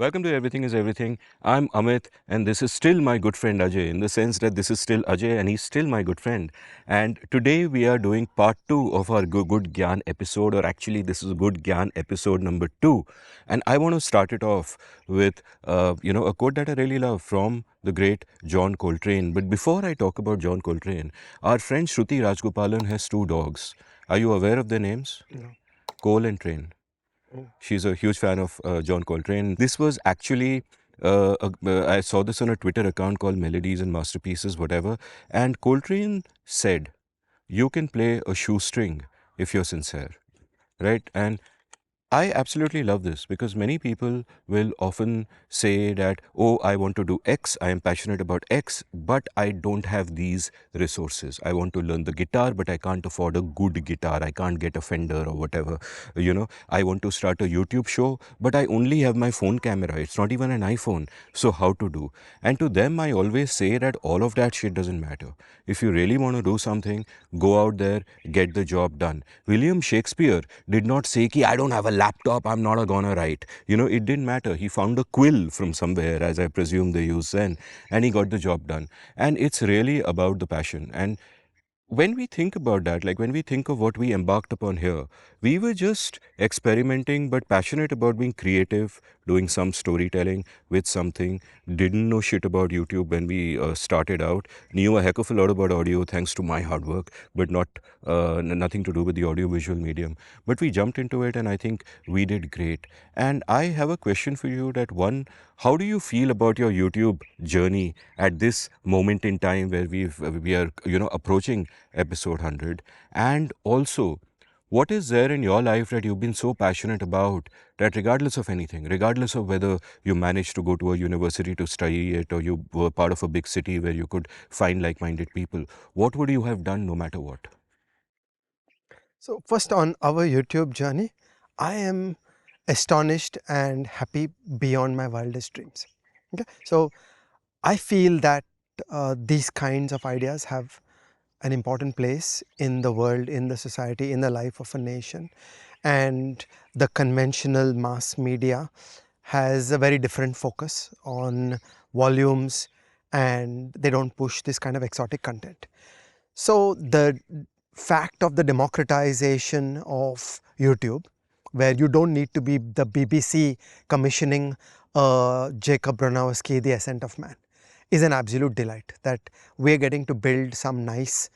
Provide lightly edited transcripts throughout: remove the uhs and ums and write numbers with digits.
Welcome to Everything is Everything. I'm Amit, and this is still my good friend Ajay, in the sense that this is still Ajay and he's still my good friend. And today we are doing part 2 of our Good Gyan episode, or actually, this is Good Gyan episode number 2. And I want to start it off with, a quote that I really love from the great John Coltrane. But before I talk about John Coltrane, our friend Shruti Rajgopalan has two dogs. Are you aware of their names? No. Cole and Train. She's a huge fan of John Coltrane. This was actually, I saw this on a Twitter account called Melodies and Masterpieces, whatever. And Coltrane said, you can play a shoestring if you're sincere, right? And I absolutely love this because many people will often say that, oh, I want to do X, I am passionate about X, but I don't have these resources. I want to learn the guitar, but I can't afford a good guitar. I can't get a Fender or whatever. I want to start a YouTube show, but I only have my phone camera. It's not even an iPhone. So how to do? And to them, I always say that all of that shit doesn't matter. If you really want to do something, go out there, get the job done. William Shakespeare did not say, ki, I don't have a laptop, I'm not gonna write. It didn't matter. He found a quill from somewhere, as I presume they use then, and he got the job done. And it's really about the passion. And when we think about that, like when we think of what we embarked upon here, we were just experimenting but passionate about being creative, doing some storytelling with something. Didn't know shit about YouTube when we started out. Knew a heck of a lot about audio thanks to my hard work, but nothing to do with the audiovisual medium. But we jumped into it, and I think we did great. And I have a question for you. That one, how do you feel about your YouTube journey at this moment in time where we are approaching episode 100? And also, what is there in your life that you've been so passionate about that regardless of anything, regardless of whether you managed to go to a university to study it or you were part of a big city where you could find like-minded people, what would you have done no matter what? So first, on our YouTube journey, I am astonished and happy beyond my wildest dreams. Okay, so I feel that these kinds of ideas have an important place in the world, in the society, in the life of a nation, and the conventional mass media has a very different focus on volumes, and they don't push this kind of exotic content. So the fact of the democratization of YouTube, where you don't need to be the BBC commissioning Jacob Bronowski, The Ascent of Man, is an absolute delight that we're getting to build some nice,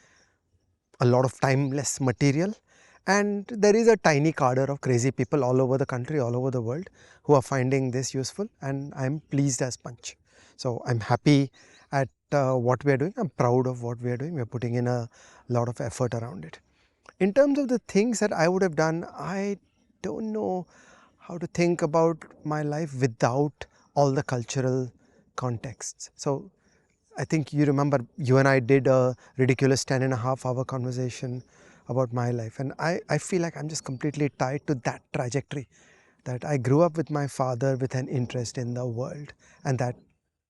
a lot of timeless material. And there is a tiny cadre of crazy people all over the country, all over the world, who are finding this useful, and I'm pleased as punch. So I'm happy at what we are doing. I'm proud of what we are doing. We're putting in a lot of effort around it. In terms of the things that I would have done, I don't know how to think about my life without all the cultural contexts. So I think you remember you and I did a ridiculous 10.5 hour conversation about my life. And I feel like I'm just completely tied to that trajectory, that I grew up with my father with an interest in the world, and that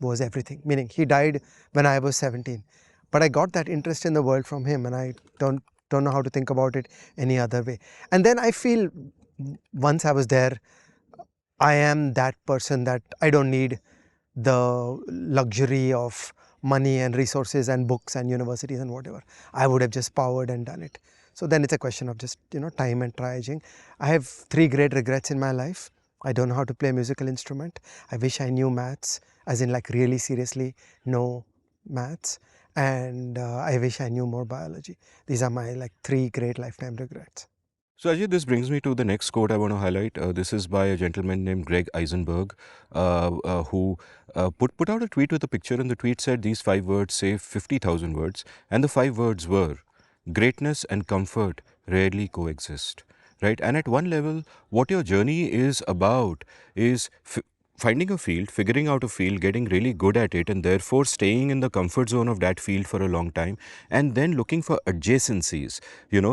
was everything. Meaning he died when I was 17, but I got that interest in the world from him, and I don't know how to think about it any other way. And then I feel once I was there, I am that person that I don't need the luxury of money and resources and books and universities and whatever. I would have just powered and done it. So then it's a question of just, time and triaging. I have 3 great regrets in my life. I don't know how to play a musical instrument. I wish I knew maths, as in like really seriously know maths. And I wish I knew more biology. These are my like 3 great lifetime regrets. So, Ajay, this brings me to the next quote I want to highlight. This is by a gentleman named Greg Eisenberg, who put out a tweet with a picture, and the tweet said these 5 words say 50,000 words, and the 5 words were, greatness and comfort rarely coexist. Right? And at one level, what your journey is about is finding a field, figuring out a field, getting really good at it, and therefore staying in the comfort zone of that field for a long time, and then looking for adjacencies.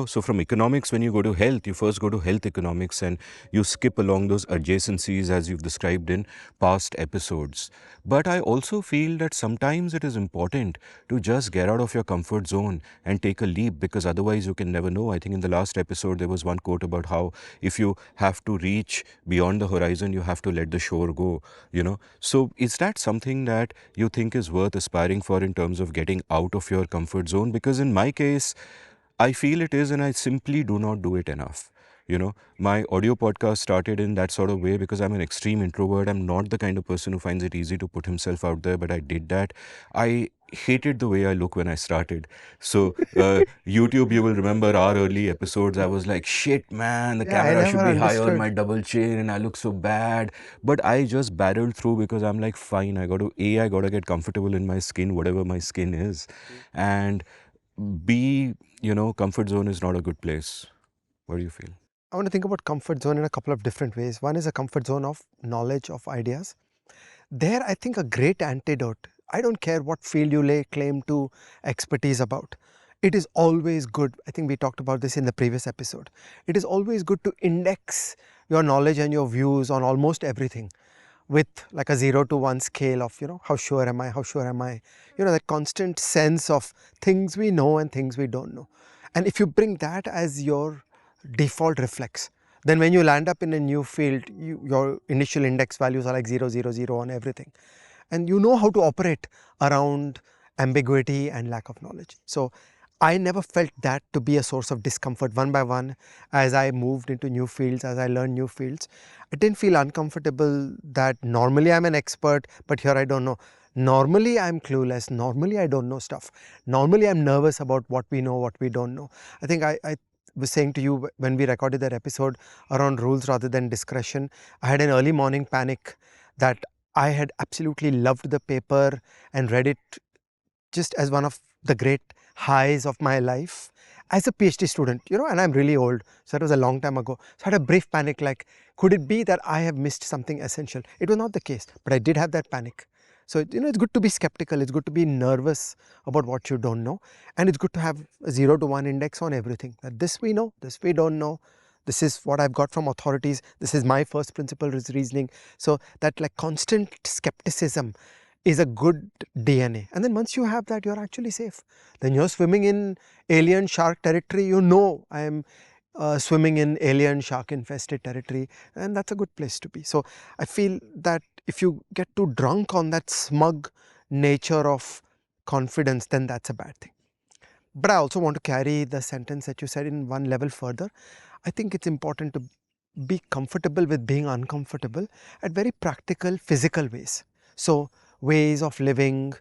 So from economics, when you go to health, you first go to health economics and you skip along those adjacencies as you've described in past episodes. But I also feel that sometimes it is important to just get out of your comfort zone and take a leap, because otherwise you can never know. I think in the last episode there was one quote about how if you have to reach beyond the horizon, you have to let the shore go. grow, So is that something that you think is worth aspiring for in terms of getting out of your comfort zone? Because in my case, I feel it is, and I simply do not do it enough. My audio podcast started in that sort of way because I'm an extreme introvert. I'm not the kind of person who finds it easy to put himself out there, but I did that. I hated the way I look when I started. So, YouTube, you will remember our early episodes. I was like, shit, man, the Yeah, I camera never should be high on understood. my double chin and I look so bad. But I just barreled through because I'm like, fine, I got to get comfortable in my skin, whatever my skin is. And B, comfort zone is not a good place. What do you feel? I want to think about comfort zone in a couple of different ways. One is a comfort zone of knowledge of ideas. There, I think a great antidote. I don't care what field you lay claim to expertise about. It is always good. I think we talked about this in the previous episode. It is always good to index your knowledge and your views on almost everything with like a 0 to 1 scale of, how sure am I, how sure am I, that constant sense of things we know and things we don't know. And if you bring that as your default reflex, then when you land up in a new field, your initial index values are like 0, 0, 0 on everything. And you know how to operate around ambiguity and lack of knowledge. So I never felt that to be a source of discomfort. One by one, as I moved into new fields, as I learned new fields, I didn't feel uncomfortable that normally I'm an expert, but here I don't know. Normally I'm clueless. Normally I don't know stuff. Normally I'm nervous about what we know, what we don't know. I think I was saying to you when we recorded that episode around rules rather than discretion, I had an early morning panic that I had absolutely loved the paper and read it just as one of the great highs of my life as a PhD student, and I'm really old. So it was a long time ago. So I had a brief panic like, could it be that I have missed something essential? It was not the case, but I did have that panic. So, it's good to be skeptical. It's good to be nervous about what you don't know. And it's good to have a 0 to 1 index on everything. That this we know, this we don't know. This is what I've got from authorities. This is my first principle reasoning. So that like constant skepticism is a good DNA. And then once you have that, you're actually safe. Then you're swimming in alien shark territory. I am swimming in alien shark infested territory, and that's a good place to be. So I feel that if you get too drunk on that smug nature of confidence, then that's a bad thing. But I also want to carry the sentence that you said in one level further. I think it's important to be comfortable with being uncomfortable at very practical physical ways. So ways of living,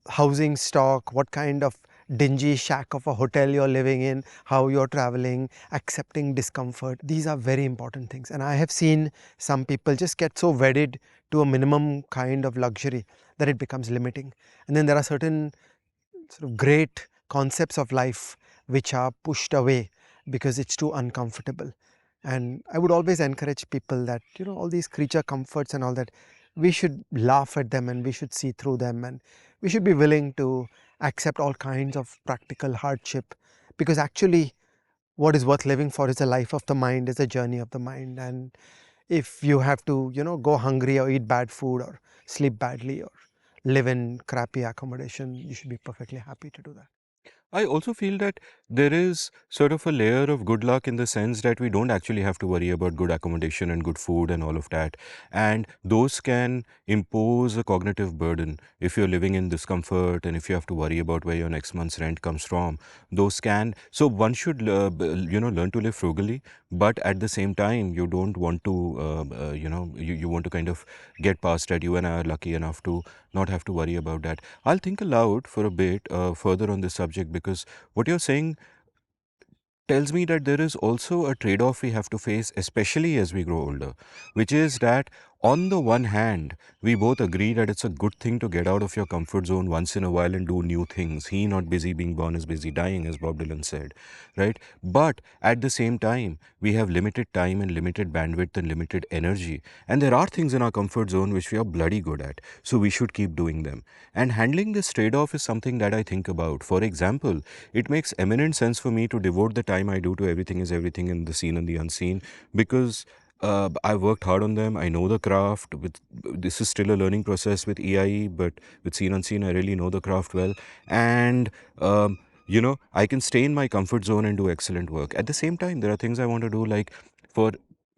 housing stock, what kind of dingy shack of a hotel you're living in, how you're traveling, accepting discomfort. These are very important things. And I have seen some people just get so wedded to a minimum kind of luxury that it becomes limiting. And then there are certain sort of great concepts of life which are pushed away because it's too uncomfortable. And I would always encourage people that, all these creature comforts and all that, we should laugh at them and we should see through them, and we should be willing to accept all kinds of practical hardship, because actually what is worth living for is a life of the mind, is a journey of the mind. And if you have to, go hungry or eat bad food or sleep badly or live in crappy accommodation, you should be perfectly happy to do that. I also feel that there is sort of a layer of good luck in the sense that we don't actually have to worry about good accommodation and good food and all of that. And those can impose a cognitive burden if you're living in discomfort and if you have to worry about where your next month's rent comes from. Those can. So one should, learn to live frugally, but at the same time, you don't want to, you want to kind of get past that. You and I are lucky enough to not have to worry about that. I'll think aloud for a bit further on this subject because what you're saying tells me that there is also a trade off we have to face, especially as we grow older, which is that on the one hand, we both agree that it's a good thing to get out of your comfort zone once in a while and do new things. He not busy being born is busy dying, as Bob Dylan said, right? But at the same time, we have limited time and limited bandwidth and limited energy. And there are things in our comfort zone which we are bloody good at. So we should keep doing them. And handling this trade off is something that I think about. For example, it makes eminent sense for me to devote the time I do to everything is everything in the seen and the unseen because I've worked hard on them. I know the craft. This is still a learning process with EIE, but with seen unseen, I really know the craft well. And I can stay in my comfort zone and do excellent work. At the same time, there are things I want to do, like for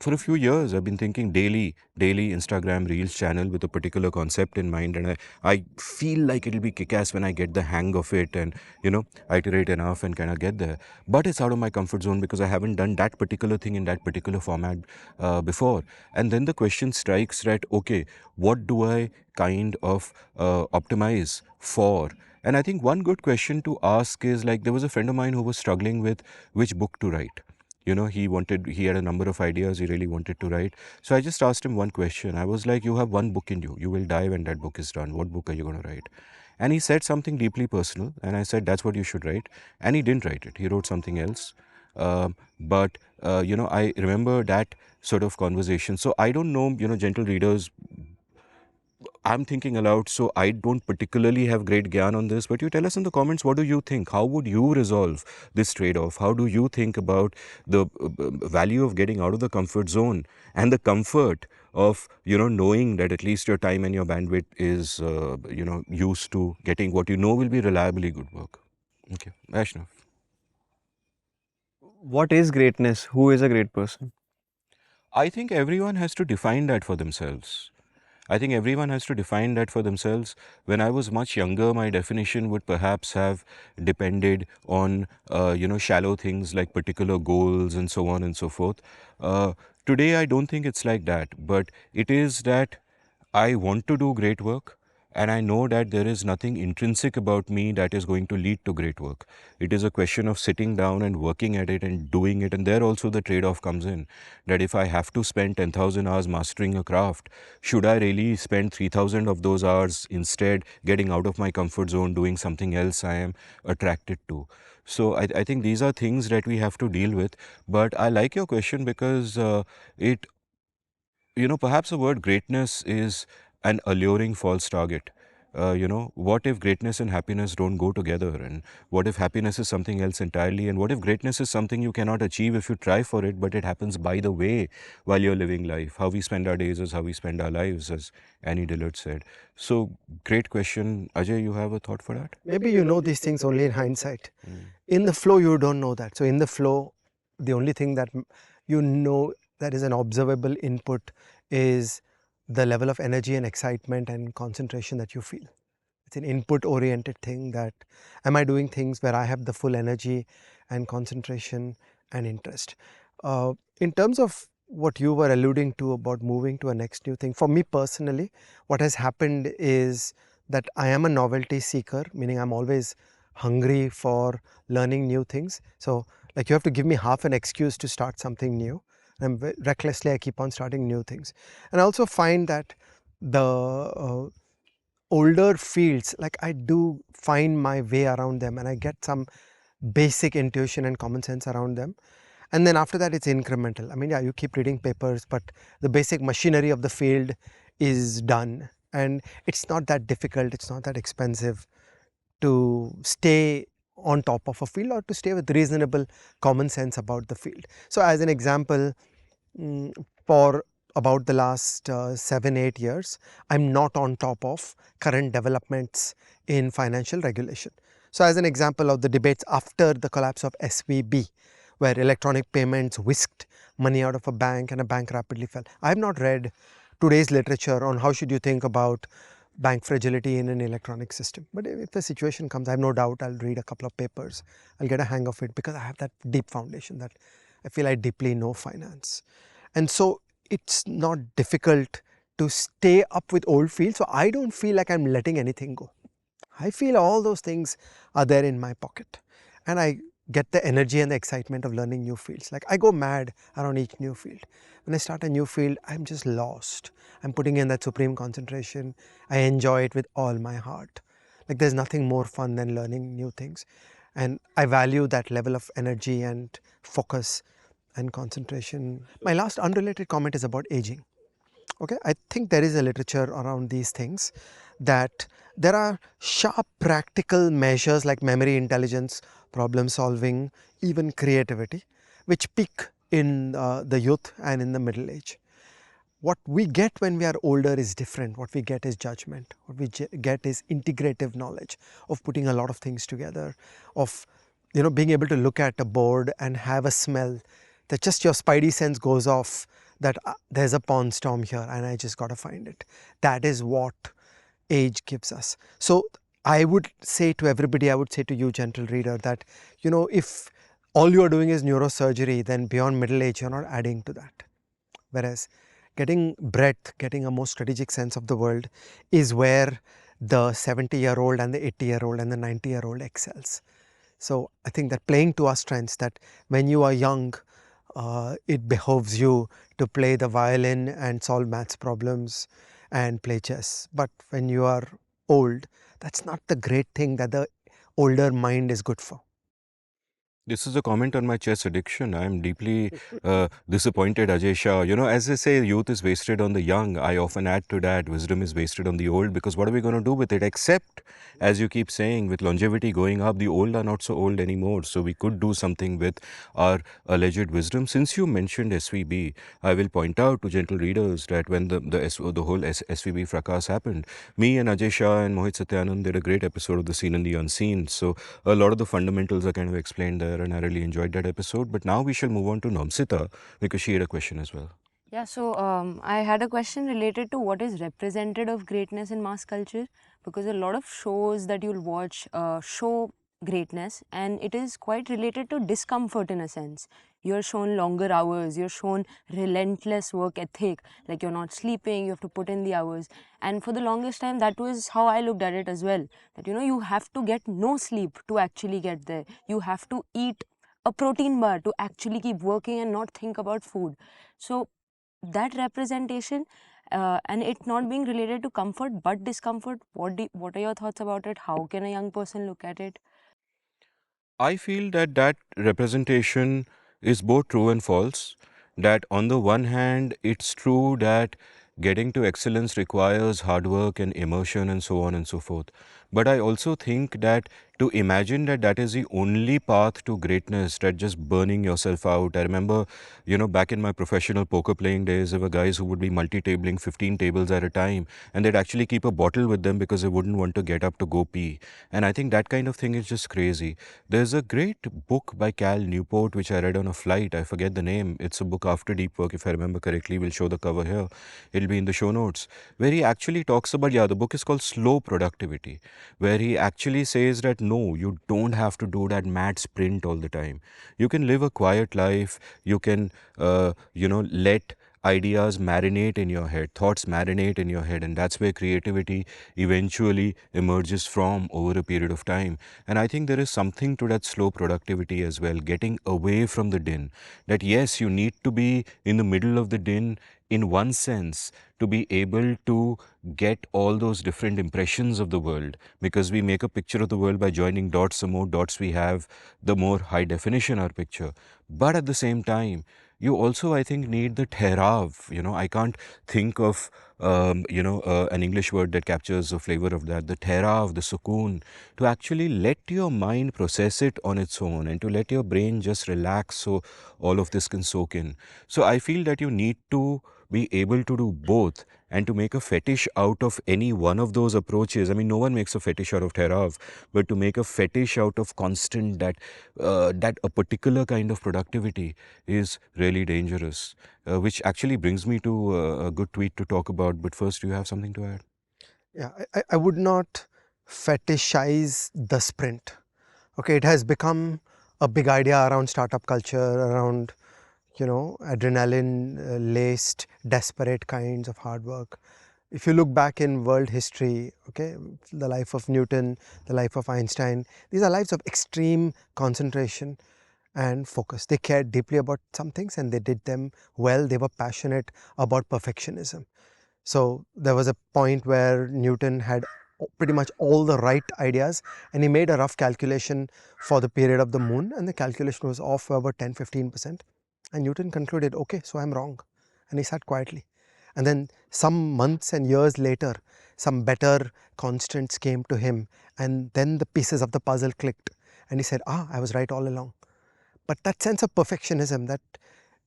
for a few years I've been thinking daily Instagram Reels channel with a particular concept in mind, and I feel like it'll be kick-ass when I get the hang of it and iterate enough and kind of get there. But it's out of my comfort zone because I haven't done that particular thing in that particular format before. And then the question strikes that, okay, what do I kind of optimize for? And I think one good question to ask is, like, there was a friend of mine who was struggling with which book to write. He had a number of ideas he really wanted to write. So I just asked him one question. I was like, you have one book in you. You will die when that book is done. What book are you going to write? And he said something deeply personal. And I said, that's what you should write. And he didn't write it. He wrote something else. But I remember that sort of conversation. So I don't know, gentle readers, I'm thinking aloud, so I don't particularly have great gyan on this, but you tell us in the comments, what do you think? How would you resolve this trade-off? How do you think about the value of getting out of the comfort zone and the comfort of, knowing that at least your time and your bandwidth is, used to getting what you know will be reliably good work? Okay, Vaishnav. What is greatness? Who is a great person? I think everyone has to define that for themselves. I think everyone has to define that for themselves. When I was much younger, my definition would perhaps have depended on, shallow things like particular goals and so on and so forth. Today, I don't think it's like that, but it is that I want to do great work, and I know that there is nothing intrinsic about me that is going to lead to great work. It is a question of sitting down and working at it and doing it. And there also the trade off comes in, that if I have to spend 10,000 hours mastering a craft, should I really spend 3,000 of those hours instead getting out of my comfort zone, doing something else I am attracted to? So I think these are things that we have to deal with. But I like your question because it perhaps the word greatness is an alluring false target. What if greatness and happiness don't go together? And what if happiness is something else entirely? And what if greatness is something you cannot achieve if you try for it, but it happens by the way while you're living life? How we spend our days is how we spend our lives, as Annie Dillard said. So, great question. Ajay, you have a thought for that? Maybe you know these things only in hindsight. In the flow, you don't know that. So in the flow, the only thing that you know that is an observable input is the level of energy and excitement and concentration that you feel. It's an input oriented thing, that am I doing things where I have the full energy and concentration and interest. In terms of what you were alluding to about moving to a next new thing, for me personally, what has happened is that I am a novelty seeker, meaning I'm always hungry for learning new things. So like, you have to give me half an excuse to start something new. And recklessly I keep on starting new things. And I also find that the older fields, like, I do find my way around them, and I get some basic intuition and common sense around them. And then after that, it's incremental. I mean, yeah, you keep reading papers, but the basic machinery of the field is done, and it's not that difficult, it's not that expensive to stay on top of a field, or to stay with reasonable common sense about the field. So as an example, for about the last 7-8 years, I'm not on top of current developments in financial regulation. So as an example of the debates after the collapse of SVB, where electronic payments whisked money out of a bank and a bank rapidly fell, I have not read today's literature on how should you think about bank fragility in an electronic system. But if the situation comes, I have no doubt I'll read a couple of papers. I'll get a hang of it, because I have that deep foundation, that I feel I deeply know finance. And so it's not difficult to stay up with old fields. So I don't feel like I'm letting anything go. I feel all those things are there in my pocket, and I get the energy and the excitement of learning new fields. Like, I go mad around each new field. When I start a new field, I'm just lost. I'm putting in that supreme concentration. I enjoy it with all my heart. Like, there's nothing more fun than learning new things. And I value that level of energy and focus and concentration. My last unrelated comment is about aging. Okay, I think there is a literature around these things, that there are sharp practical measures like memory, intelligence, problem solving, even creativity, which peak in the youth and in the middle age. What we get when we are older is different. What we get is judgment. What we get is integrative knowledge of putting a lot of things together, of being able to look at a board and have a smell that just your spidey sense goes off, that there's a pond storm here and I just got to find it. That is what age gives us. So I would say to everybody, I would say to you, gentle reader, that, you know, if all you are doing is neurosurgery, then beyond middle age, you're not adding to that. Whereas getting breadth, getting a more strategic sense of the world is where the 70-year-old and the 80-year-old and the 90-year-old excels. So I think that playing to our strengths, that when you are young, it behoves you to play the violin and solve maths problems and play chess. But when you are old, that's not the great thing that the older mind is good for. This is a comment on my chess addiction. I'm deeply disappointed, Ajay Shah. You know, as they say, youth is wasted on the young. I often add to that, wisdom is wasted on the old, because what are we going to do with it? Except, as you keep saying, with longevity going up, the old are not so old anymore. So we could do something with our alleged wisdom. Since you mentioned SVB, I will point out to gentle readers that when the whole SVB fracas happened, me and Ajay Shah and Mohit Satyanand did a great episode of The Seen and the Unseen. So a lot of the fundamentals are kind of explained there, and I really enjoyed that episode. But now we shall move on to Namsita, because she had a question as well. Yeah, so I had a question related to what is represented of greatness in mass culture, because a lot of shows that you'll watch show greatness, and it is quite related to discomfort in a sense. You're shown longer hours, you're shown relentless work ethic, like you're not sleeping, you have to put in the hours. And for the longest time, that was how I looked at it as well. That, you know, you have to get no sleep to actually get there. You have to eat a protein bar to actually keep working and not think about food. So that representation and it not being related to comfort but discomfort, what are your thoughts about it? How can a young person look at it? I feel that that representation is both true and false. That on the one hand, it's true that getting to excellence requires hard work and immersion and so on and so forth. But I also think that to imagine that that is the only path to greatness, that just burning yourself out. I remember, you know, back in my professional poker playing days, there were guys who would be multi-tabling 15 tables at a time, and they'd actually keep a bottle with them because they wouldn't want to get up to go pee. And I think that kind of thing is just crazy. There's a great book by Cal Newport which I read on a flight. I forget the name. It's a book after Deep Work, if I remember correctly. We'll show the cover here. It'll be in the show notes. Where he actually talks about, yeah, the book is called Slow Productivity, where he actually says that no, you don't have to do that mad sprint all the time. You can live a quiet life. You can, let ideas marinate in your head, thoughts marinate in your head, and that's where creativity eventually emerges from over a period of time. And I think there is something to that slow productivity as well, getting away from the din. That yes, you need to be in the middle of the din in one sense to be able to get all those different impressions of the world, because we make a picture of the world by joining dots. The more dots we have, the more high definition our picture. But at the same time, you also, I think, need the ठहराव. You know, I can't think of an English word that captures the flavor of that, the ठहराव, the sukoon, to actually let your mind process it on its own and to let your brain just relax so all of this can soak in. So I feel that you need to be able to do both, and to make a fetish out of any one of those approaches. I mean, no one makes a fetish out of ठहराव, but to make a fetish out of constant, that a particular kind of productivity is really dangerous. Which actually brings me to a good tweet to talk about. But first, do you have something to add? Yeah, I would not fetishize the sprint. Okay, it has become a big idea around startup culture, around, you know, adrenaline laced, desperate kinds of hard work. If you look back in world history, okay, the life of Newton, the life of Einstein, these are lives of extreme concentration and focus. They cared deeply about some things and they did them well. They were passionate about perfectionism. So there was a point where Newton had pretty much all the right ideas, and he made a rough calculation for the period of the moon, and the calculation was off by about 10-15%. And Newton concluded, okay, so I'm wrong. And he sat quietly. And then some months and years later, some better constants came to him, and then the pieces of the puzzle clicked. And he said, I was right all along. But that sense of perfectionism, that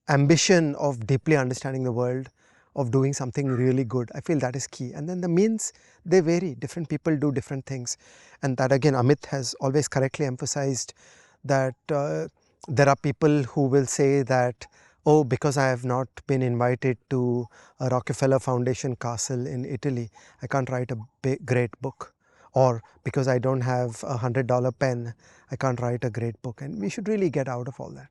ambition of deeply understanding the world, of doing something really good, I feel that is key. And then the means, they vary. Different people do different things. And that again, Amit has always correctly emphasized that there are people who will say that, oh, because I have not been invited to a Rockefeller Foundation castle in Italy, I can't write a great book. Or because I don't have a $100 pen, I can't write a great book. And we should really get out of all that.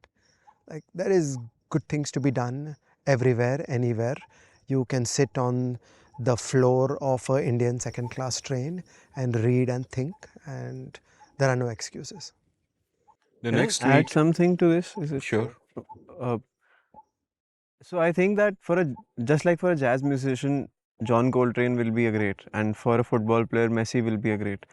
Like, there is good things to be done everywhere, anywhere. You can sit on the floor of an Indian second class train and read and think, and there are no excuses. The Can I next add tweet, something to this? Is it sure. Uh, so I think that just like for a jazz musician, John Coltrane will be a great, and for a football player, Messi will be a great.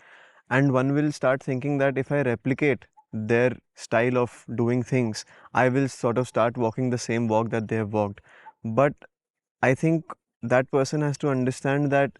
And one will start thinking that if I replicate their style of doing things, I will sort of start walking the same walk that they have walked. But I think that person has to understand that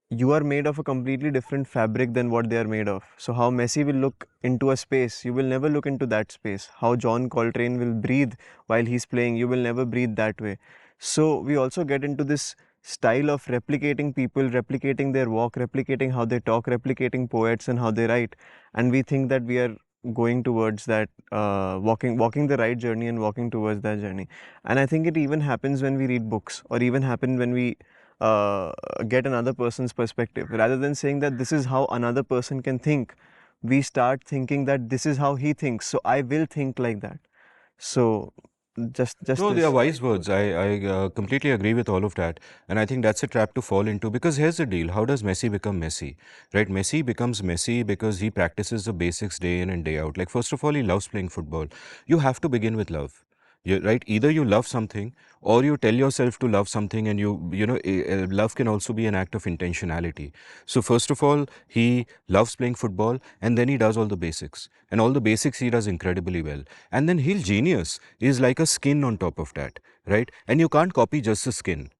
you are made of a completely different fabric than what they are made of. So how Messi will look into a space, you will never look into that space. How John Coltrane will breathe while he's playing, you will never breathe that way. So we also get into this style of replicating people, replicating their walk, replicating how they talk, replicating poets and how they write, and we think that we are going towards that, walking the right journey and walking towards that journey. And I think it even happens when we read books, or even happen when we uh, get another person's perspective. Rather than saying that this is how another person can think, we start thinking that this is how he thinks, so I will think like that. So just No, they are this. wise words. I completely agree with all of that. And I think that's a trap to fall into, because here's the deal. How does Messi become Messi? Right? Messi becomes Messi because he practices the basics day in and day out. Like, first of all, he loves playing football. You have to begin with love. Right? Either you love something, or you tell yourself to love something, and love can also be an act of intentionality. So first of all, he loves playing football, and then he does all the basics, and all the basics he does incredibly well. And then he'll genius is like a skin on top of that, right? And you can't copy just the skin.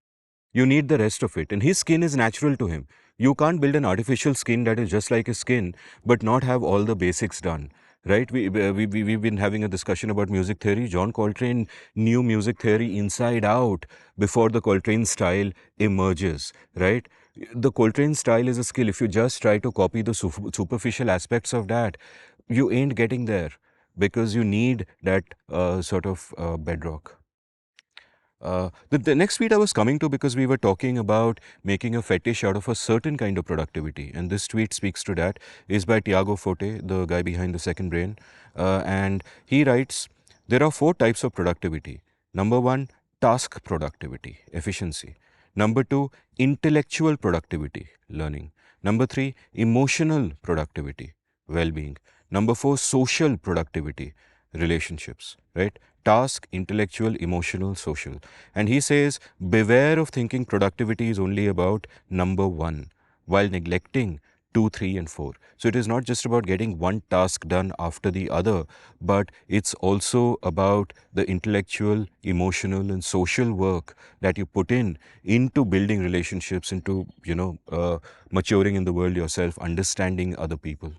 You need the rest of it. And his skin is natural to him. You can't build an artificial skin that is just like his skin, but not have all the basics done. Right? We've been having a discussion about music theory. John Coltrane knew music theory inside out before the Coltrane style emerges. Right? The Coltrane style is a skill. If you just try to copy the superficial aspects of that, you ain't getting there, because you need that sort of bedrock. The next tweet I was coming to, because we were talking about making a fetish out of a certain kind of productivity, and this tweet speaks to that, is by Tiago Forte, the guy behind the Second Brain. And he writes, there are 4 types of productivity. Number 1, task productivity, efficiency. Number 2, intellectual productivity, learning. Number 3, emotional productivity, well-being. Number 4, social productivity, relationships, right? Task, intellectual, emotional, social. And he says, beware of thinking productivity is only about number 1, while neglecting 2, 3, and 4. So it is not just about getting one task done after the other, but it's also about the intellectual, emotional, and social work that you put into building relationships, into, maturing in the world yourself, understanding other people.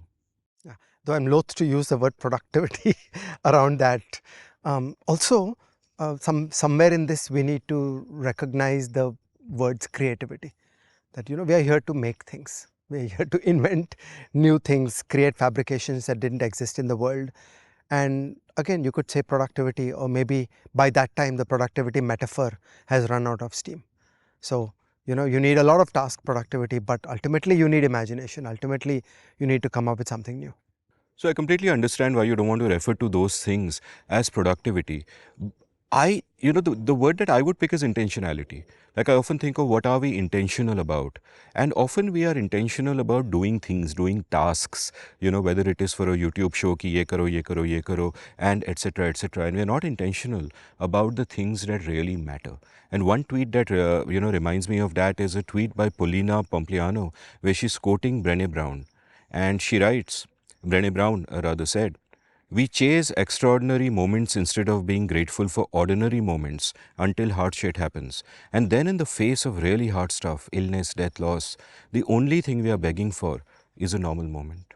Yeah. Though I'm loath to use the word productivity around that. Also, somewhere in this we need to recognize the words creativity. That, we are here to make things. We are here to invent new things, create fabrications that didn't exist in the world. And again, you could say productivity, or maybe by that time the productivity metaphor has run out of steam. So, you need a lot of task productivity, but ultimately you need imagination. Ultimately, you need to come up with something new. So I completely understand why you don't want to refer to those things as productivity. The word that I would pick is intentionality. Like, I often think of what are we intentional about? And often we are intentional about doing things, doing tasks, whether it is for a YouTube show, ki ye karo, and etc., etc. And we're not intentional about the things that really matter. And one tweet that, reminds me of that is a tweet by Paulina Pompliano, where she's quoting Brené Brown. And she writes, Brené Brown rather said, we chase extraordinary moments instead of being grateful for ordinary moments until hard shit happens. And then, in the face of really hard stuff, illness, death, loss, the only thing we are begging for is a normal moment.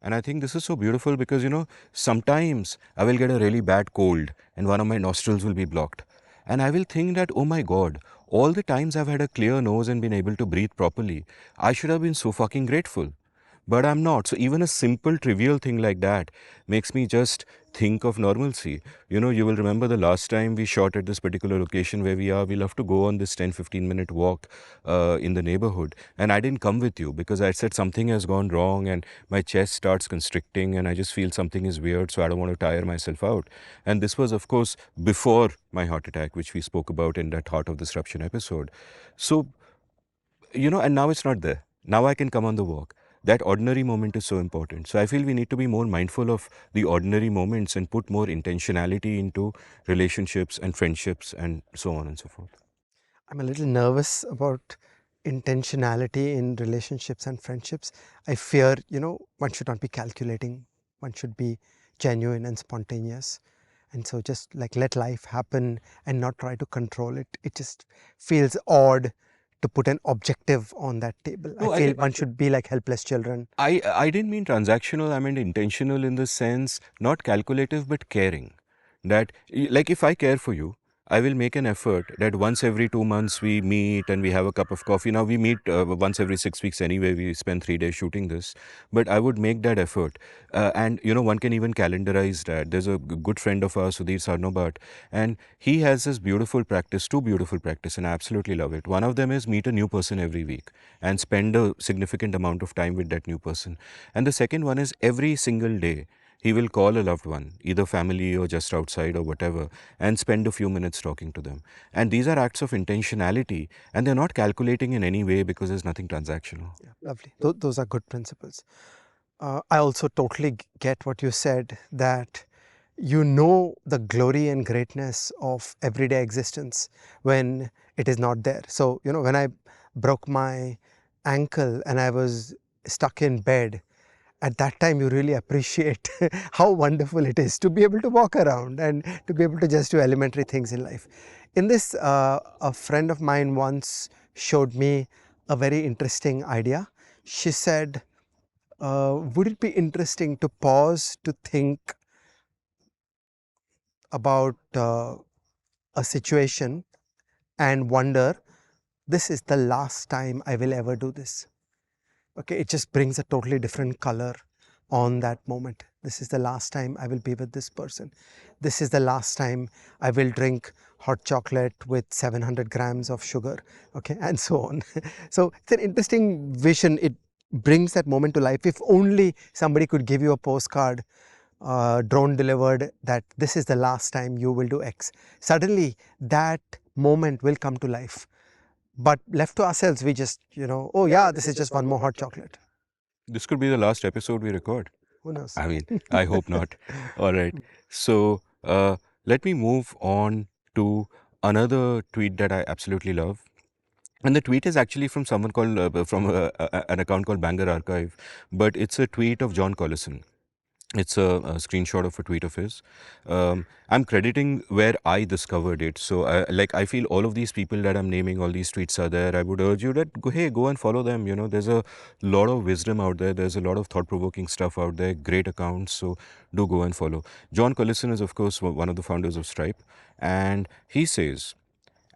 And I think this is so beautiful because, sometimes I will get a really bad cold and one of my nostrils will be blocked. And I will think that, oh my God, all the times I've had a clear nose and been able to breathe properly, I should have been so fucking grateful. but I'm not. So even a simple, trivial thing like that makes me just think of normalcy. You know, you will remember the last time we shot at this particular location where we are. We love to go on this 10-15 minute walk in the neighborhood. And I didn't come with you because I said something has gone wrong and my chest starts constricting and I just feel something is weird. So I don't want to tire myself out. And this was, of course, before my heart attack, which we spoke about in that Heart of Disruption episode. So, you know, and now it's not there. Now I can come on the walk. That ordinary moment is so important. So I feel we need to be more mindful of the ordinary moments and put more intentionality into relationships and friendships and so on and so forth. I'm a little nervous about intentionality in relationships and friendships. I fear, one should not be calculating, one should be genuine and spontaneous. And so just like let life happen and not try to control it. It just feels odd to put an objective on that table. I No, feel one should be like helpless children. I didn't mean transactional, I meant intentional in the sense, not calculative, but caring. That, like, if I care for you, I will make an effort that once every 2 months we meet and we have a cup of coffee. Now we meet once every 6 weeks anyway. We spend 3 days shooting this, but I would make that effort. And you know, one can even calendarize that. There's a good friend of ours, Sudhir Sarnobat, and he has this beautiful practice, two beautiful practice, and I absolutely love it. One of them is meet a new person every week and spend a significant amount of time with that new person. And the second one is every single day he will call a loved one, either family or just outside or whatever, and spend a few minutes talking to them. And these are acts of intentionality, and they're not calculating in any way because there's nothing transactional. Yeah, lovely. Those are good principles. I also totally get what you said, that you know the glory and greatness of everyday existence when it is not there. So, when I broke my ankle and I was stuck in bed, at that time you really appreciate how wonderful it is to be able to walk around and to be able to just do elementary things in life. In this, a friend of mine once showed me a very interesting idea. She said, would it be interesting to pause to think about a situation and wonder, this is the last time I will ever do this. Okay, it just brings a totally different color on that moment. This is the last time I will be with this person. This is the last time I will drink hot chocolate with 700 grams of sugar, okay, and so on. So it's an interesting vision. It brings that moment to life. If only somebody could give you a postcard, drone delivered, that this is the last time you will do X. Suddenly that moment will come to life. But left to ourselves, we just, oh yeah, this is just one more hot chocolate. This could be the last episode we record. Who knows? I mean, I hope not. All right. So let me move on to another tweet that I absolutely love. And the tweet is actually from someone called, from an account called Banger Archive, but it's a tweet of John Collison. It's a screenshot of a tweet of his. I'm crediting where I discovered it. So, I feel all of these people that I'm naming, all these tweets are there. I would urge you that hey, go and follow them. You know, there's a lot of wisdom out there. There's a lot of thought-provoking stuff out there. Great accounts. So, do go and follow. John Collison is, of course, one of the founders of Stripe, and he says,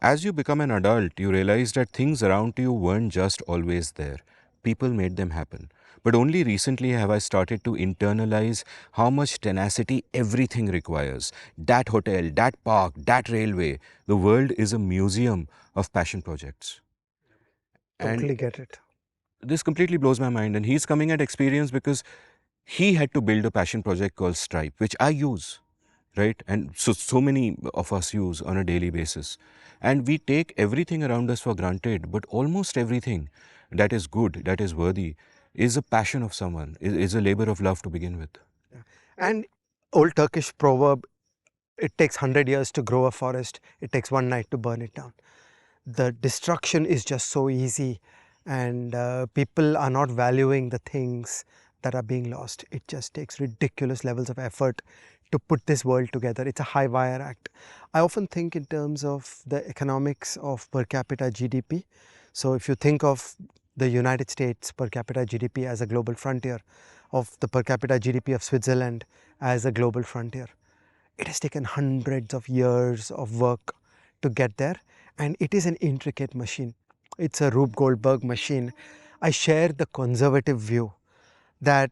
as you become an adult, you realize that things around you weren't just always there. People made them happen. But only recently have I started to internalize how much tenacity everything requires. That hotel, that park, that railway. The world is a museum of passion projects. And Totally get it. this completely blows my mind. And he's coming at experience because he had to build a passion project called Stripe, which I use, right? And so many of us use on a daily basis. And we take everything around us for granted, but almost everything that is good, that is worthy, is a passion of someone, is a labor of love to begin with. And old Turkish proverb, it takes 100 years to grow a forest, it takes one night to burn it down. The destruction is just so easy, and people are not valuing the things that are being lost. It just takes ridiculous levels of effort to put this world together. It's a high wire act. I often think in terms of the economics of per capita GDP. So if you think of the United States per capita GDP as a global frontier, of the per capita GDP of Switzerland as a global frontier, it has taken hundreds of years of work to get there, and it is an intricate machine. It's a Rube Goldberg machine. I share the conservative view that,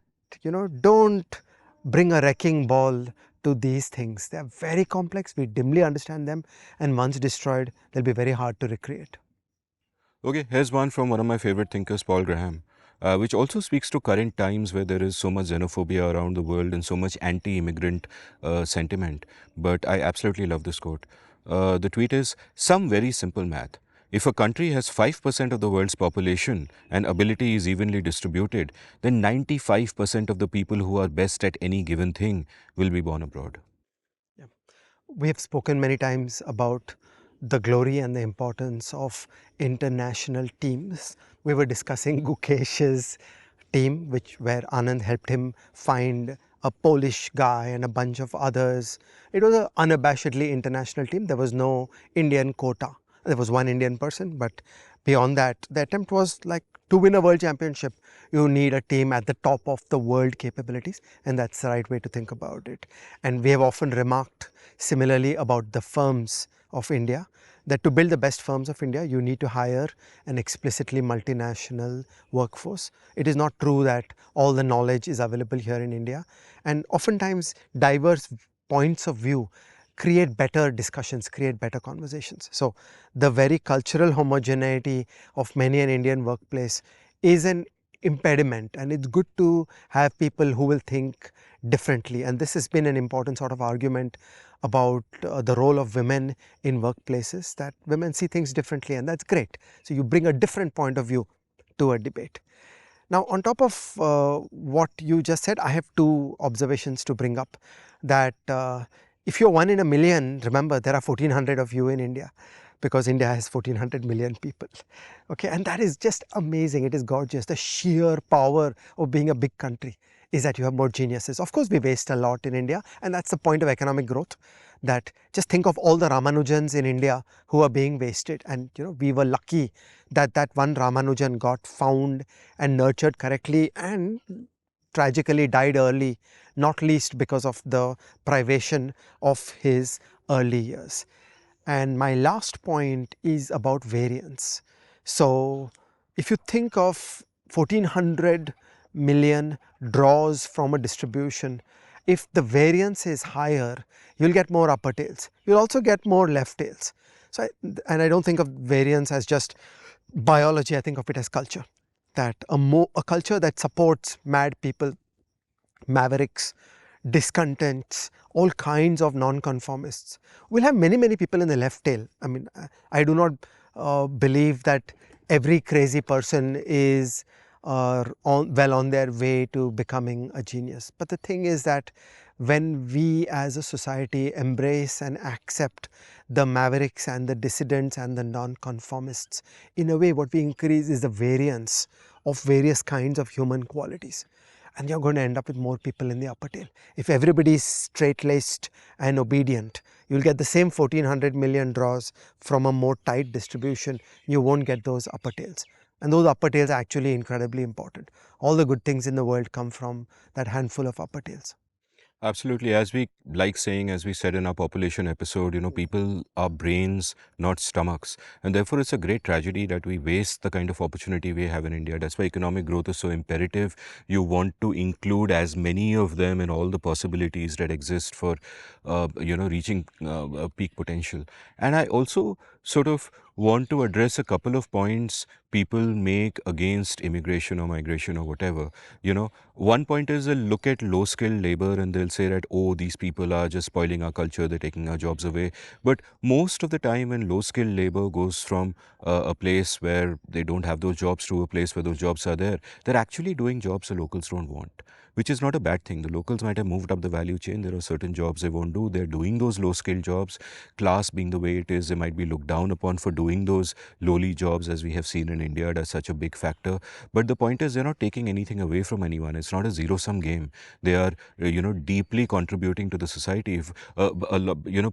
don't bring a wrecking ball to these things. They are very complex. We dimly understand them, and once destroyed, they'll be very hard to recreate. Okay, here's one from one of my favorite thinkers, Paul Graham, which also speaks to current times where there is so much xenophobia around the world and so much anti-immigrant sentiment. But I absolutely love this quote. The tweet is, some very simple math. If a country has 5% of the world's population and ability is evenly distributed, then 95% of the people who are best at any given thing will be born abroad. Yeah. We have spoken many times about the glory and the importance of international teams. We were discussing Gukesh's team, where Anand helped him find a Polish guy and a bunch of others. It was an unabashedly international team. There was no Indian quota. There was one Indian person, but beyond that, the attempt was like, to win a world championship, you need a team at the top of the world capabilities, and that's the right way to think about it. And we have often remarked similarly about the firms of India, that to build the best firms of India, you need to hire an explicitly multinational workforce. It is not true that all the knowledge is available here in India, and oftentimes diverse points of view create better discussions, create better conversations. So the very cultural homogeneity of many an Indian workplace is an impediment, and it's good to have people who will think differently. And this has been an important sort of argument about the role of women in workplaces, that women see things differently, and that's great. So you bring a different point of view to a debate. Now, on top of what you just said, I have two observations to bring up. That if you're one in a million, remember there are 1400 of you in India, because India has 1400 million people. Okay, and that is just amazing. It is gorgeous. The sheer power of being a big country is that you have more geniuses. Of course, we waste a lot in India, and that's the point of economic growth. That just think of all the Ramanujans in India who are being wasted, and we were lucky that that one Ramanujan got found and nurtured correctly, and tragically died early, not least because of the privation of his early years. And my last point is about variance. So if you think of 1400 million draws from a distribution, if the variance is higher, you'll get more upper tails. You'll also get more left tails. So, and I don't think of variance as just biology, I think of it as culture. That a culture that supports mad people, mavericks, discontents, all kinds of non-conformists. We'll have many, many people in the left tail. I mean, I do not believe that every crazy person is well on their way to becoming a genius. But the thing is that when we as a society embrace and accept the mavericks and the dissidents and the non-conformists, in a way what we increase is the variance of various kinds of human qualities. And you're going to end up with more people in the upper tail. If everybody is straight-laced and obedient, you'll get the same 1400 million draws from a more tight distribution. You won't get those upper tails. And those upper tails are actually incredibly important. All the good things in the world come from that handful of upper tails. Absolutely. As we like saying, as we said in our population episode, people are brains, not stomachs. And therefore, it's a great tragedy that we waste the kind of opportunity we have in India. That's why economic growth is so imperative. You want to include as many of them in all the possibilities that exist for, reaching peak potential. And I also sort of want to address a couple of points people make against immigration or migration or whatever. One point is they'll look at low skilled labor and they'll say that, oh, these people are just spoiling our culture, they're taking our jobs away. But most of the time when low skilled labor goes from a place where they don't have those jobs to a place where those jobs are there, they're actually doing jobs the locals don't want, which is not a bad thing. The locals might have moved up the value chain. There are certain jobs they won't do. They're doing those low skilled jobs. Class being the way it is, they might be looked down upon for doing those lowly jobs, as we have seen in India. That's such a big factor. But the point is, they're not taking anything away from anyone. It's not a zero-sum game. They are, deeply contributing to the society. If,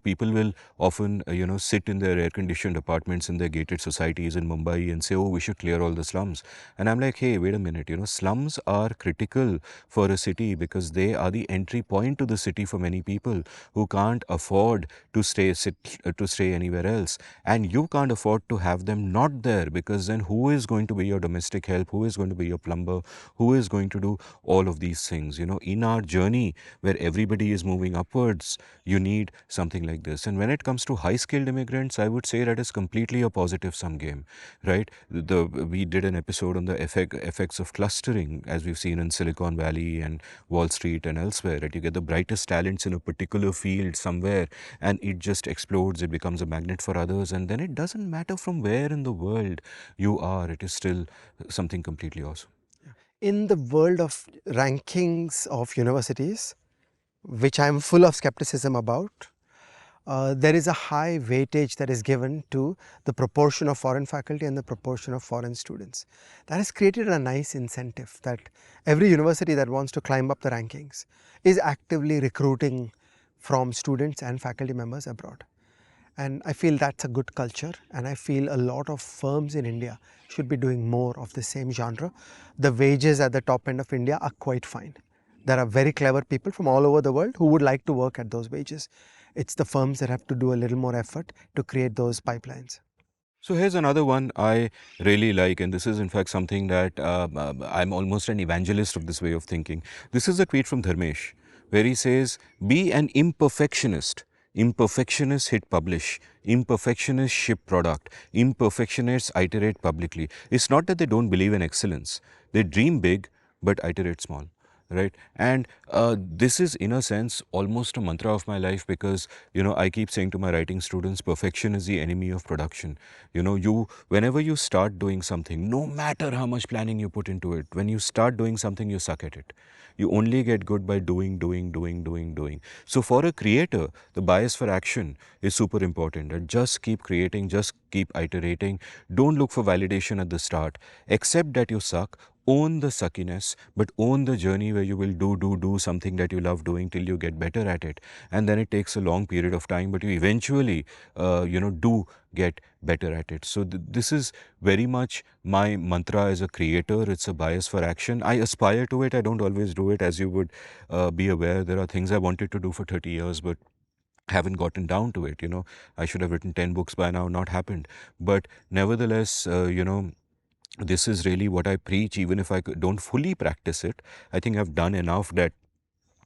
people will often, sit in their air-conditioned apartments in their gated societies in Mumbai and say, oh, we should clear all the slums. And I'm like, hey, wait a minute. Slums are critical for a a city, because they are the entry point to the city for many people who can't afford to stay anywhere else. And you can't afford to have them not there, because then who is going to be your domestic help? Who is going to be your plumber? Who is going to do all of these things? In our journey where everybody is moving upwards, you need something like this. And when it comes to high skilled immigrants, I would say that is completely a positive sum game, right? We did an episode on the effects of clustering, as we've seen in Silicon Valley and Wall Street and elsewhere, that you get the brightest talents in a particular field somewhere and it just explodes, it becomes a magnet for others, and then it doesn't matter from where in the world you are, it is still something completely awesome. In the world of rankings of universities, which I'm full of skepticism about, there is a high weightage that is given to the proportion of foreign faculty and the proportion of foreign students. That has created a nice incentive that every university that wants to climb up the rankings is actively recruiting from students and faculty members abroad. And I feel that's a good culture, and I feel a lot of firms in India should be doing more of the same genre. The wages at the top end of India are quite fine. There are very clever people from all over the world who would like to work at those wages. It's the firms that have to do a little more effort to create those pipelines. So here's another one I really like, and this is in fact something that I'm almost an evangelist of this way of thinking. This is a tweet from Dharmesh, where he says, "Be an imperfectionist. Imperfectionists hit publish. Imperfectionists ship product. Imperfectionists iterate publicly." It's not that they don't believe in excellence. They dream big, but iterate small. Right? And this is, in a sense, almost a mantra of my life, because I keep saying to my writing students, perfection is the enemy of production. Whenever you start doing something, no matter how much planning you put into it, when you start doing something, you suck at it. You only get good by doing. So for a creator, the bias for action is super important. And just keep creating, just keep iterating. Don't look for validation at the start. Accept that you suck. Own the suckiness, but own the journey where you will do something that you love doing till you get better at it. And then it takes a long period of time, but you eventually, do get better at it. So this is very much my mantra as a creator. It's a bias for action. I aspire to it. I don't always do it. As you would be aware, there are things I wanted to do for 30 years, but haven't gotten down to it. I should have written 10 books by now, not happened. But nevertheless, this is really what I preach, even if I don't fully practice it. I think I've done enough that,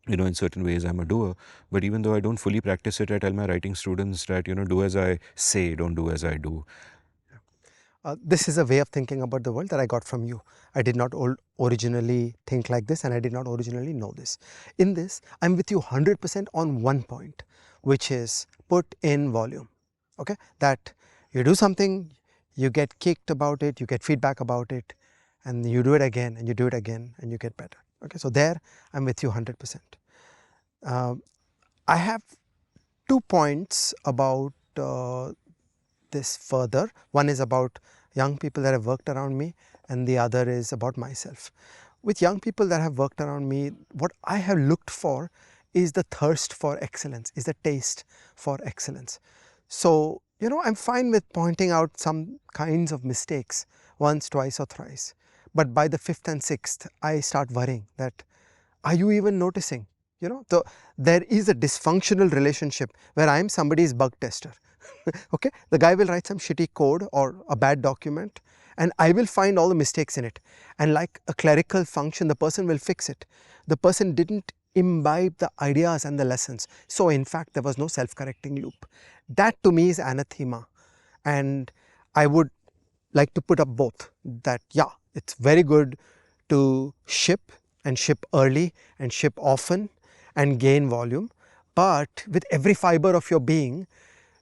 in certain ways I'm a doer. But even though I don't fully practice it, I tell my writing students that, do as I say, don't do as I do. This is a way of thinking about the world that I got from you. I did not originally think like this, and I did not originally know this. In this, I'm with you 100% on one point, which is put in volume. Okay, that you do something, you get kicked about it, you get feedback about it, and you do it again, and you do it again, and you get better. Okay, so there I'm with you 100%. I have 2 points about this further. One is about young people that have worked around me, and the other is about myself. With young people that have worked around me, what I have looked for is the thirst for excellence, is the taste for excellence. So, I'm fine with pointing out some kinds of mistakes once, twice or thrice. But by the 5th and 6th, I start worrying that, are you even noticing? There is a dysfunctional relationship where I am somebody's bug tester. Okay, the guy will write some shitty code or a bad document, and I will find all the mistakes in it. And like a clerical function, the person will fix it. The person didn't imbibe the ideas and the lessons. So in fact, there was no self-correcting loop. That to me is anathema. And I would like to put up both, that yeah, it's very good to ship, and ship early, and ship often, and gain volume. But with every fiber of your being,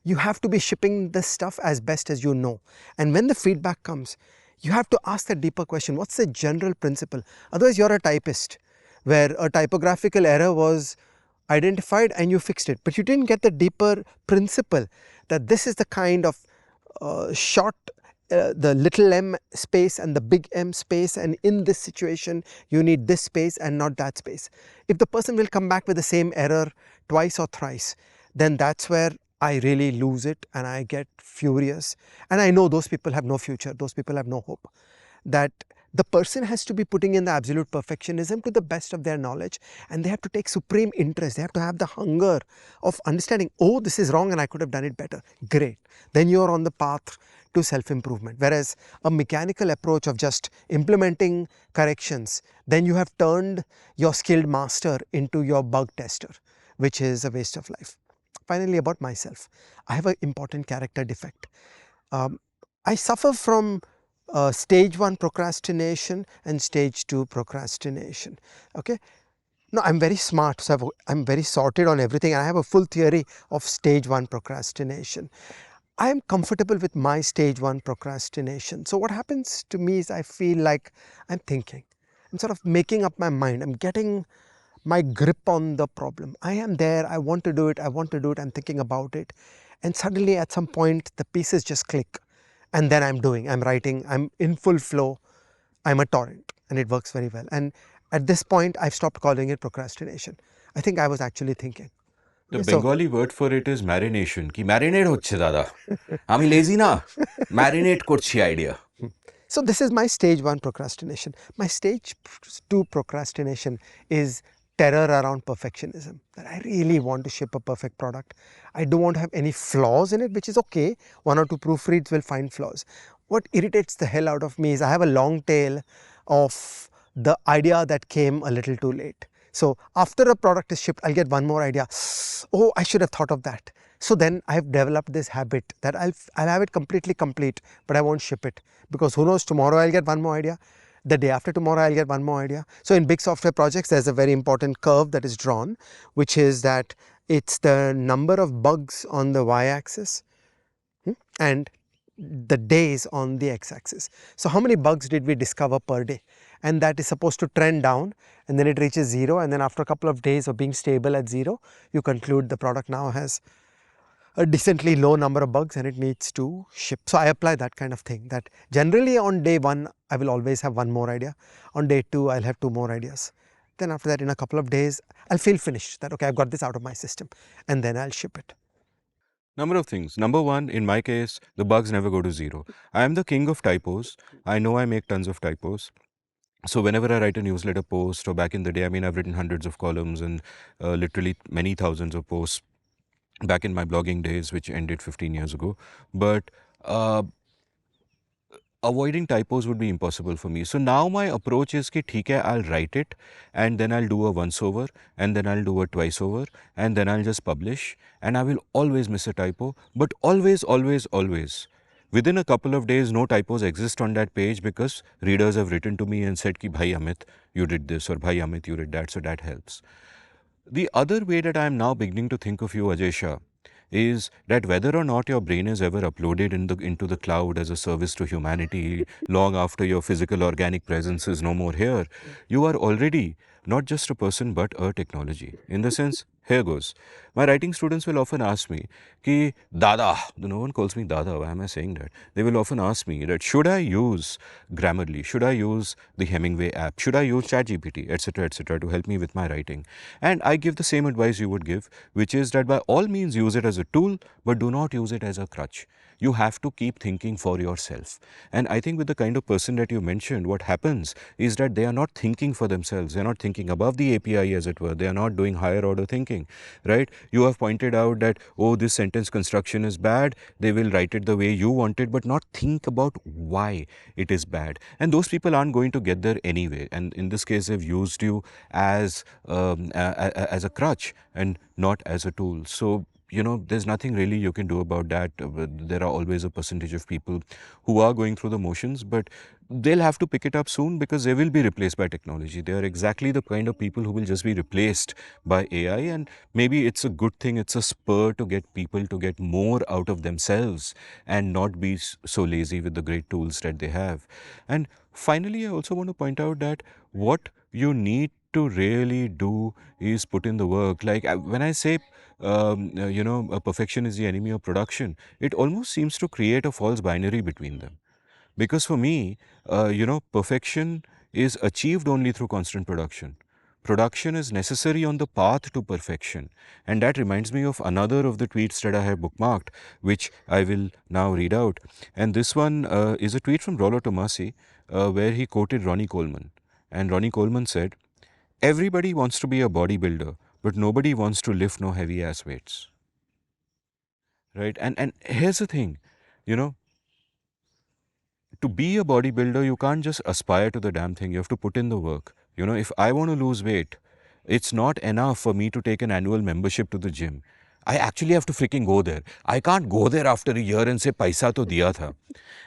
you have to be shipping the stuff as best as you know. And when the feedback comes, you have to ask that deeper question, what's the general principle? Otherwise, you're a typist, where a typographical error was identified and you fixed it. But you didn't get the deeper principle that this is the kind of short, the little m space and the big M space, and in this situation you need this space and not that space. If the person will come back with the same error twice or thrice, then that's where I really lose it and I get furious. And I know those people have no future, those people have no hope. That the person has to be putting in the absolute perfectionism to the best of their knowledge, and they have to take supreme interest. They have to have the hunger of understanding, oh, this is wrong and I could have done it better. Great. Then you are on the path to self-improvement. Whereas a mechanical approach of just implementing corrections, then you have turned your skilled master into your bug tester, which is a waste of life. Finally, about myself, I have an important character defect. I suffer from stage 1 procrastination and stage 2 procrastination. Okay. No, I'm very smart, so I'm very sorted on everything, and I have a full theory of stage 1 procrastination. I am comfortable with my stage 1 procrastination. So what happens to me is I feel like I'm thinking. I'm sort of making up my mind. I'm getting my grip on the problem. I am there. I want to do it. I want to do it. I'm thinking about it. And suddenly at some point the pieces just click. And then I'm doing, I'm writing, I'm in full flow. I'm a torrent, and it works very well. And at this point I've stopped calling it procrastination. I think I was actually thinking. The Okay, so Bengali word for it is marination. Ki marinate hocche dada. Ami lazy na. Marinate korchi idea. So this is my stage 1 procrastination. My stage 2 procrastination is terror around perfectionism, that I really want to ship a perfect product. I don't want to have any flaws in it, which is okay. 1 or 2 proofreads will find flaws. What irritates the hell out of me is I have a long tail of the idea that came a little too late. So after a product is shipped, I'll get one more idea. Oh, I should have thought of that. So then I've developed this habit that I'll have it completely complete, but I won't ship it, because who knows, tomorrow I'll get one more idea. The day after tomorrow I'll get one more idea. So in big software projects, there's a very important curve that is drawn, which is that it's the number of bugs on the y-axis and the days on the x-axis. So how many bugs did we discover per day? And that is supposed to trend down, and then it reaches 0, and then after a couple of days of being stable at 0, you conclude the product now has a decently low number of bugs and it needs to ship. So I apply that kind of thing, that generally on day 1 I will always have one more idea. On day 2 I'll have 2 more ideas. Then after that, in a couple of days, I'll feel finished, that okay, I've got this out of my system, and then I'll ship it. Number of things. Number one, in my case, the bugs never go to 0. I am the king of typos. I know I make tons of typos. So whenever I write a newsletter post, or back in the day, I mean, I've written hundreds of columns and literally many thousands of posts back in my blogging days, which ended 15 years ago. But avoiding typos would be impossible for me. So now my approach is ki theek hai, I'll write it, and then I'll do a once over, and then I'll do a twice over, and then I'll just publish, and I will always miss a typo, but always, always, always. Within a couple of days, no typos exist on that page, because readers have written to me and said ki bhai Amit, you did this, or bhai Amit, you did that, so that helps. The other way that I am now beginning to think of you, Ajay Shah, is that whether or not your brain is ever uploaded into the cloud as a service to humanity, long after your physical organic presence is no more here, you are already not just a person but a technology. In the sense, here goes. My writing students will often ask me, ki, Dada, no one calls me Dada, why am I saying that? They will often ask me that should I use Grammarly, should I use the Hemingway app, should I use ChatGPT, etc., to help me with my writing? And I give the same advice you would give, which is that by all means use it as a tool, but do not use it as a crutch. You have to keep thinking for yourself. And I think with the kind of person that you mentioned, what happens is that they are not thinking for themselves. They are not thinking above the API, as it were. They are not doing higher order thinking, right? You have pointed out that, oh, this sentence construction is bad. They will write it the way you want it, but not think about why it is bad. And those people aren't going to get there anyway. And in this case, they've used you as a crutch and not as a tool. So, you know, there's nothing really you can do about that. There are always a percentage of people who are going through the motions, but they'll have to pick it up soon, because they will be replaced by technology. They are exactly the kind of people who will just be replaced by AI, and maybe it's a good thing. It's a spur to get people to get more out of themselves and not be so lazy with the great tools that they have. And finally, I also want to point out that what you need to really do is put in the work. Like when I say, perfection is the enemy of production, it almost seems to create a false binary between them. Because for me, perfection is achieved only through constant production. production is necessary on the path to perfection. And that reminds me of another of the tweets that I have bookmarked, which I will now read out. And this one is a tweet from Rollo Tomasi, where he quoted Ronnie Coleman. And Ronnie Coleman said, "Everybody wants to be a bodybuilder, but nobody wants to lift no heavy ass weights." Right? And here's the thing, you know, to be a bodybuilder, you can't just aspire to the damn thing. You have to put in the work. You know, if I want to lose weight, it's not enough for me to take an annual membership to the gym. I actually have to freaking go there. I can't go there after a year and say, paisa to diya tha.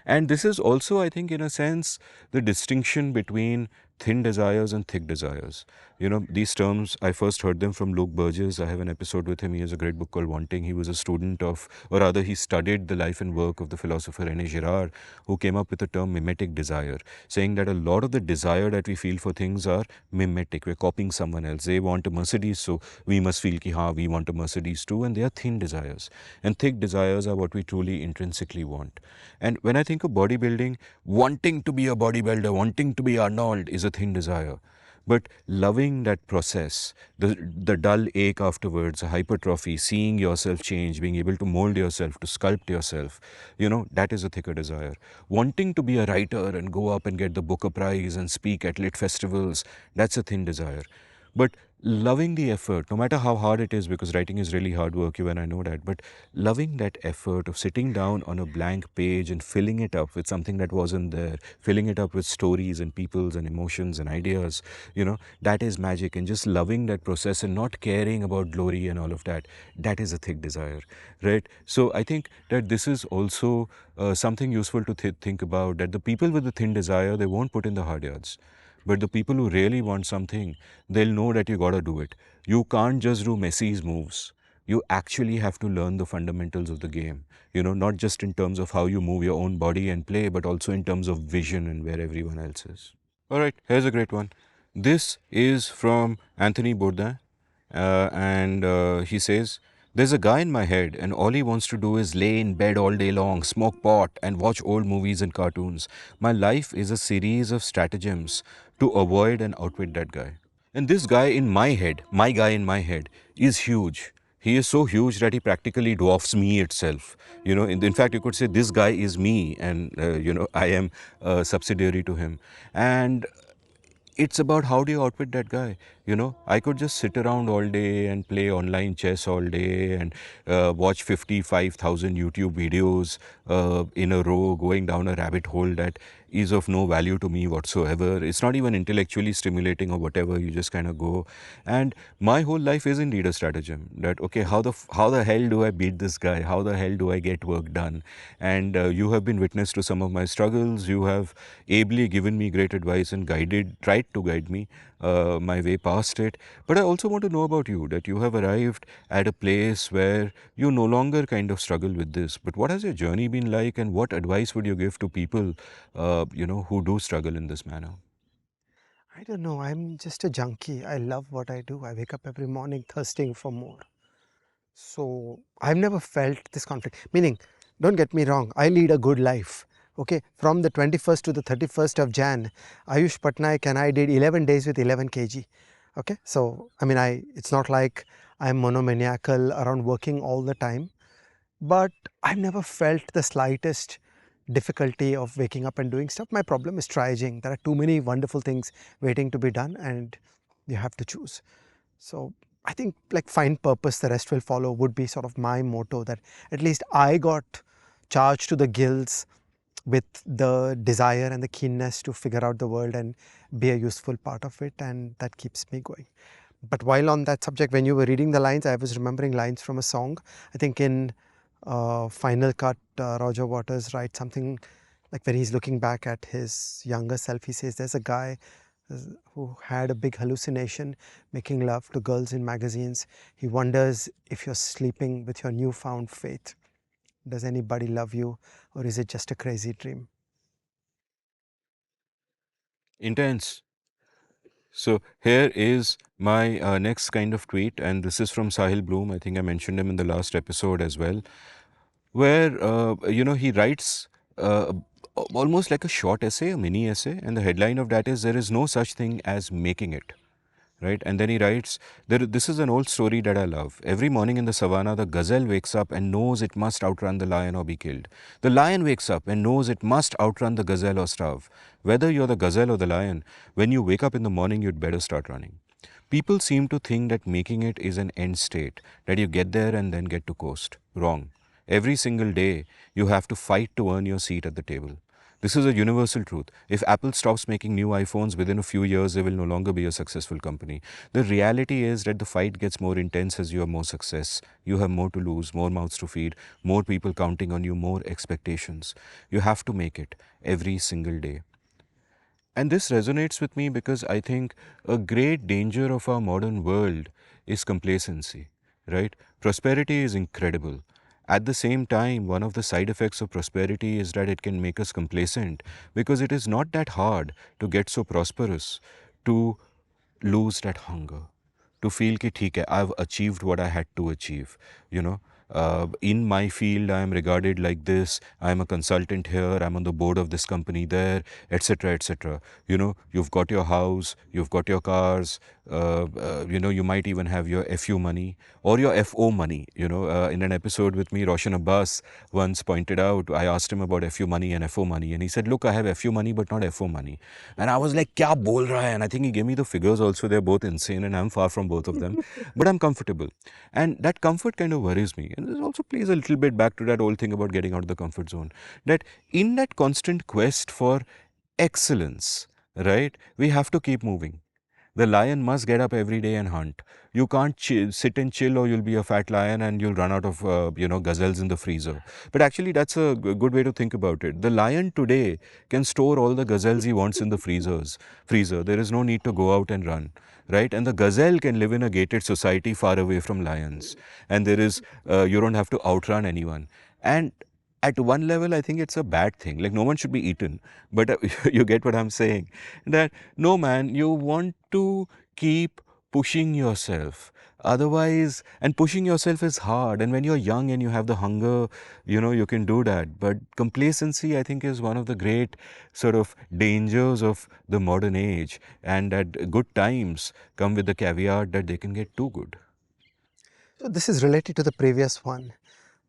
And this is also, I think, in a sense, the distinction between thin desires and thick desires. You know, these terms, I first heard them from Luke Burgess. I have an episode with him. He has a great book called Wanting. He was a student of, or rather, he studied the life and work of the philosopher René Girard, who came up with the term mimetic desire, saying that a lot of the desire that we feel for things are mimetic. We're copying someone else. They want a Mercedes, so we must feel ki, haan, we want a Mercedes too. And they are thin desires. And thick desires are what we truly intrinsically want. And when I think of bodybuilding, wanting to be a bodybuilder, wanting to be Arnold is a thin desire. But loving that process, the dull ache afterwards, hypertrophy, seeing yourself change, being able to mold yourself, to sculpt yourself, you know, that is a thicker desire. Wanting to be a writer and go up and get the Booker Prize and speak at lit festivals, that's a thin desire. But loving the effort, no matter how hard it is, because writing is really hard work, you and I know that, but loving that effort of sitting down on a blank page and filling it up with something that wasn't there, filling it up with stories and peoples and emotions and ideas, you know, that is magic. And just loving that process and not caring about glory and all of that, that is a thick desire, right? So I think that this is also something useful to think about, that the people with the thin desire, they won't put in the hard yards. But the people who really want something, they'll know that you gotta do it. You can't just do Messi's moves. You actually have to learn the fundamentals of the game. You know, not just in terms of how you move your own body and play, but also in terms of vision and where everyone else is. All right, here's a great one. This is from Anthony Bourdain, and he says, "There's a guy in my head, and all he wants to do is lay in bed all day long, smoke pot, and watch old movies and cartoons. My life is a series of stratagems to avoid and outwit that guy." And this guy in my head, my guy in my head, is huge. He is so huge that he practically dwarfs me itself. You know, in fact, you could say this guy is me, and you know, I am subsidiary to him. And it's about how do you outwit that guy. You know, I could just sit around all day and play online chess all day and watch 55,000 YouTube videos in a row, going down a rabbit hole that is of no value to me whatsoever. It's not even intellectually stimulating or whatever. You just kind of go. And my whole life is indeed a stratagem. That okay, how the hell do I beat this guy? How the hell do I get work done? And you have been witness to some of my struggles. You have ably given me great advice and tried to guide me my way past it. But I also want to know about you, that you have arrived at a place where you no longer kind of struggle with this. But what has your journey been like, and what advice would you give to people, you know, who do struggle in this manner? I don't know. I'm just a junkie. I love what I do. I wake up every morning thirsting for more. So I've never felt this conflict. Meaning, don't get me wrong, I lead a good life. Okay, from the 21st to the 31st of Jan, Ayush Patnaik and I did 11 days with 11 kg. Okay, so I mean, it's not like I'm monomaniacal around working all the time, but I've never felt the slightest difficulty of waking up and doing stuff. My problem is triaging. There are too many wonderful things waiting to be done, and you have to choose. So I think like find purpose, the rest will follow would be sort of my motto, that at least I got charged to the gills with the desire and the keenness to figure out the world and be a useful part of it, and that keeps me going. But while on that subject, when you were reading the lines, I was remembering lines from a song. I think in Final Cut, Roger Waters writes something like, when he's looking back at his younger self, he says, there's a guy who had a big hallucination making love to girls in magazines. He wonders if you're sleeping with your newfound faith. Does anybody love you, or is it just a crazy dream? Intense. So here is my next kind of tweet, and this is from Sahil Bloom. I think I mentioned him in the last episode as well, where you know, he writes almost like a short essay, a mini essay, and the headline of that is, "There is no such thing as making it." right? And then he writes, this is an old story that I love. Every morning in the savannah, the gazelle wakes up and knows it must outrun the lion or be killed. The lion wakes up and knows it must outrun the gazelle or starve. Whether you're the gazelle or the lion, when you wake up in the morning, you'd better start running. People seem to think that making it is an end state, that you get there and then get to coast. Wrong. Every single day, you have to fight to earn your seat at the table. This is a universal truth. If Apple stops making new iPhones within a few years, they will no longer be a successful company. The reality is that the fight gets more intense as you have more success. You have more to lose, more mouths to feed, more people counting on you, more expectations. You have to make it every single day. And this resonates with me because I think a great danger of our modern world is complacency, right? Prosperity is incredible. At the same time, one of the side effects of prosperity is that it can make us complacent because it is not that hard to get so prosperous to lose that hunger, to feel कि ठीक है, I've achieved what I had to achieve, you know. In my field, I am regarded like this. I am a consultant here. I'm on the board of this company there, etc., etc. You know, you've got your house, you've got your cars. You know, you might even have your FU money or your FO money. You know, in an episode with me, Roshan Abbas once pointed out. I asked him about FU money and FO money, and he said, "Look, I have FU money, but not FO money." And I was like, "Kya bol raha hai?" And I think he gave me the figures also. They're both insane, and I'm far from both of them. But I'm comfortable. And that comfort kind of worries me. And this also plays a little bit back to that old thing about getting out of the comfort zone. That in that constant quest for excellence, right, we have to keep moving. The lion must get up every day and hunt. You can't sit and chill, or you'll be a fat lion and you'll run out of gazelles in the freezer. But actually, that's a good way to think about it. The lion today can store all the gazelles he wants in the freezer. There is no need to go out and run, right? And the gazelle can live in a gated society far away from lions, and there is you don't have to outrun anyone. And at one level, I think it's a bad thing. Like, no one should be eaten. But you get what I'm saying. That, no, man, you want to keep pushing yourself. Otherwise, and pushing yourself is hard. And when you're young and you have the hunger, you know, you can do that. But complacency, I think, is one of the great sort of dangers of the modern age. And that good times come with the caveat that they can get too good. So this is related to the previous one,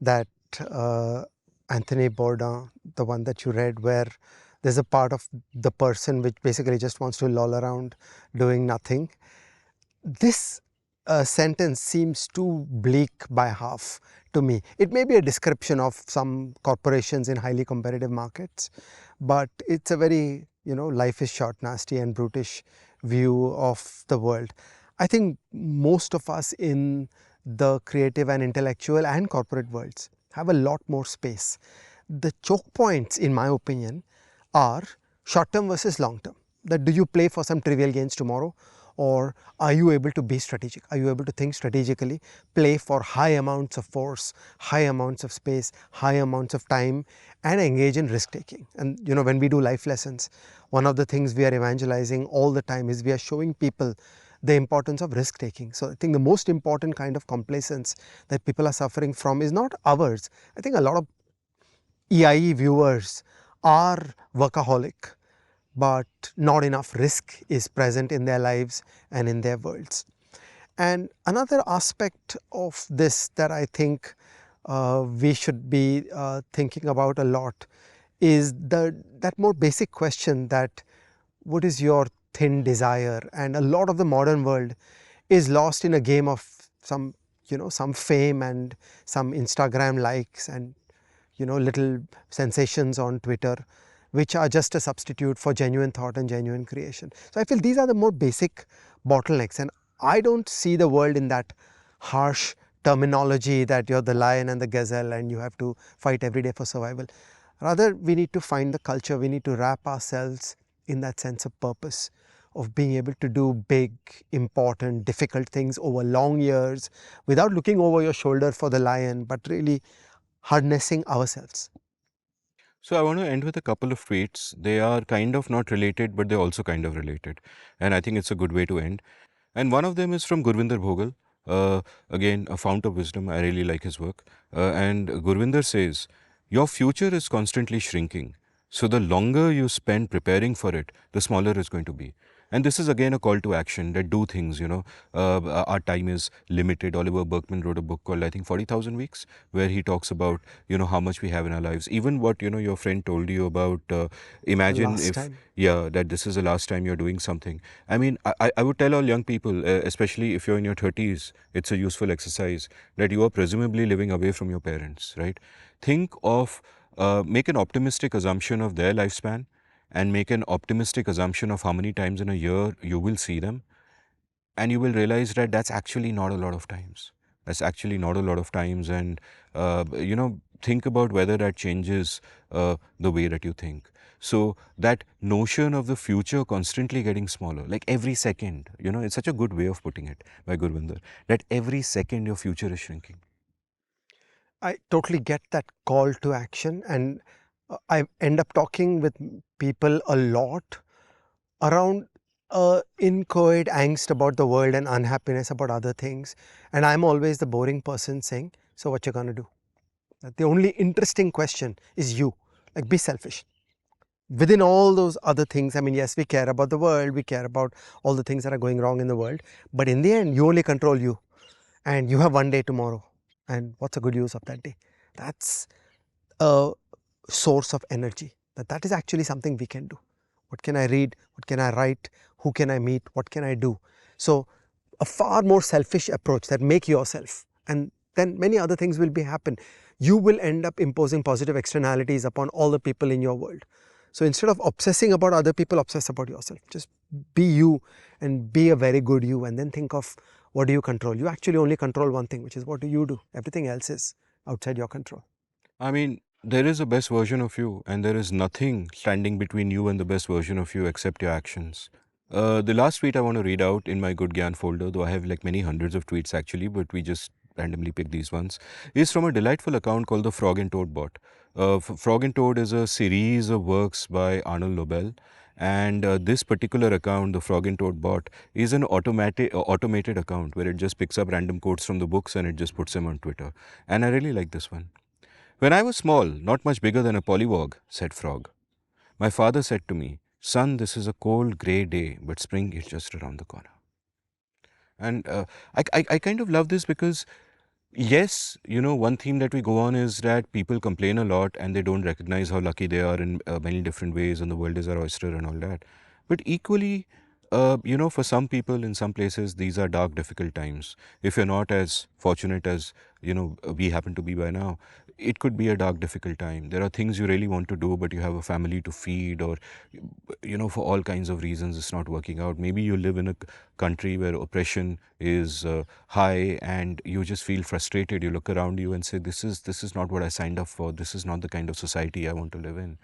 that Anthony Bourdain, the one that you read, where there's a part of the person which basically just wants to loll around doing nothing. This sentence seems too bleak by half to me. It may be a description of some corporations in highly competitive markets, but it's a very, life is short, nasty and brutish view of the world. I think most of us in the creative and intellectual and corporate worlds have a lot more space. The choke points, in my opinion, are short term versus long term. That do you play for some trivial gains tomorrow, or are you able to be strategic? Are you able to think strategically, play for high amounts of force, high amounts of space, high amounts of time, and engage in risk taking? And when we do life lessons, one of the things we are evangelizing all the time is we are showing people the importance of risk taking. So I think the most important kind of complacence that people are suffering from is not ours. I think a lot of EIE viewers are workaholic, but not enough risk is present in their lives and in their worlds. And another aspect of this that I think we should be thinking about a lot is that more basic question, that what is your thin desire? And a lot of the modern world is lost in a game of some fame and some Instagram likes and little sensations on Twitter, which are just a substitute for genuine thought and genuine creation. So I feel these are the more basic bottlenecks, and I don't see the world in that harsh terminology that you're the lion and the gazelle and you have to fight every day for survival. Rather, we need to find the culture, we need to wrap ourselves in that sense of purpose, of being able to do big, important, difficult things over long years without looking over your shoulder for the lion, but really harnessing ourselves. So I want to end with a couple of tweets. They are kind of not related, but they're also kind of related. And I think it's a good way to end. And one of them is from Gurvinder Bhogal. Again, a fount of wisdom. I really like his work. And Gurvinder says, your future is constantly shrinking. So the longer you spend preparing for it, the smaller it's going to be. And this is again a call to action, that do things, our time is limited. Oliver Berkman wrote a book called, I think, 40,000 Weeks, where he talks about, how much we have in our lives. Even what, your friend told you about, The imagine last if, time. yeah, that this is the last time you're doing something. I mean, I would tell all young people, especially if you're in your 30s, it's a useful exercise, that you are presumably living away from your parents, right? Think of, make an optimistic assumption of their lifespan, and make an optimistic assumption of how many times in a year you will see them, and you will realize that that's actually not a lot of times. That's actually not a lot of times. And think about whether that changes the way that you think. So that notion of the future constantly getting smaller, like every second, it's such a good way of putting it by Gurvinder, that every second your future is shrinking. I totally get that call to action, and I end up talking with people a lot around inchoate angst about the world and unhappiness about other things. And I'm always the boring person saying, so what you gonna do? The only interesting question is you. Like, be selfish. Within all those other things, I mean, yes, we care about the world, we care about all the things that are going wrong in the world, but in the end, you only control you. And you have one day tomorrow. And what's a good use of that day? That's a source of energy. That is actually something we can do. What can I read? What can I write? Who can I meet? What can I do? So a far more selfish approach, that make yourself, and then many other things will be happen. You will end up imposing positive externalities upon all the people in your world. So instead of obsessing about other people, obsess about yourself. Just be you and be a very good you, and then think of what do you control. You actually only control one thing, which is what do you do. Everything else is outside your control. I mean, there is a best version of you, and there is nothing standing between you and the best version of you except your actions. The last tweet I want to read out in my Good Gyan folder, though I have like many hundreds of tweets actually, but we just randomly pick these ones, is from a delightful account called the Frog and Toad Bot. Frog and Toad is a series of works by Arnold Lobel. And this particular account, the Frog and Toad Bot, is an automated account where it just picks up random quotes from the books and it just puts them on Twitter. And I really like this one. When I was small, not much bigger than a pollywog, said Frog, my father said to me, son, this is a cold grey day, but spring is just around the corner. And I kind of love this because, yes, one theme that we go on is that people complain a lot and they don't recognize how lucky they are in many different ways, and the world is our oyster and all that. But equally, for some people in some places, these are dark, difficult times. If you're not as fortunate as, we happen to be by now, it could be a dark, difficult time. There are things you really want to do, but you have a family to feed, or, for all kinds of reasons, it's not working out. Maybe you live in a country where oppression is high and you just feel frustrated. You look around you and say, this is not what I signed up for. This is not the kind of society I want to live in.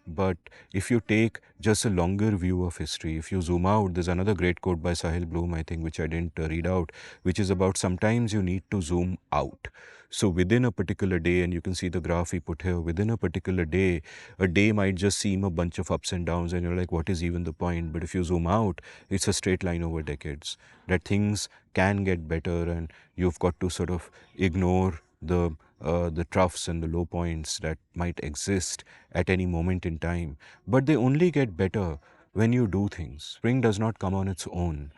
But if you take just a longer view of history, if you zoom out, there's another great quote by Sahil Bloom, I think, which I didn't read out, which is about sometimes you need to zoom out. So within a particular day, and you can see the graph we put here, within a particular day, a day might just seem a bunch of ups and downs, and you're like, what is even the point? But if you zoom out, it's a straight line over decades, that things can get better, and you've got to sort of ignore the troughs and the low points that might exist at any moment in time. But they only get better when you do things. Spring does not come on its own.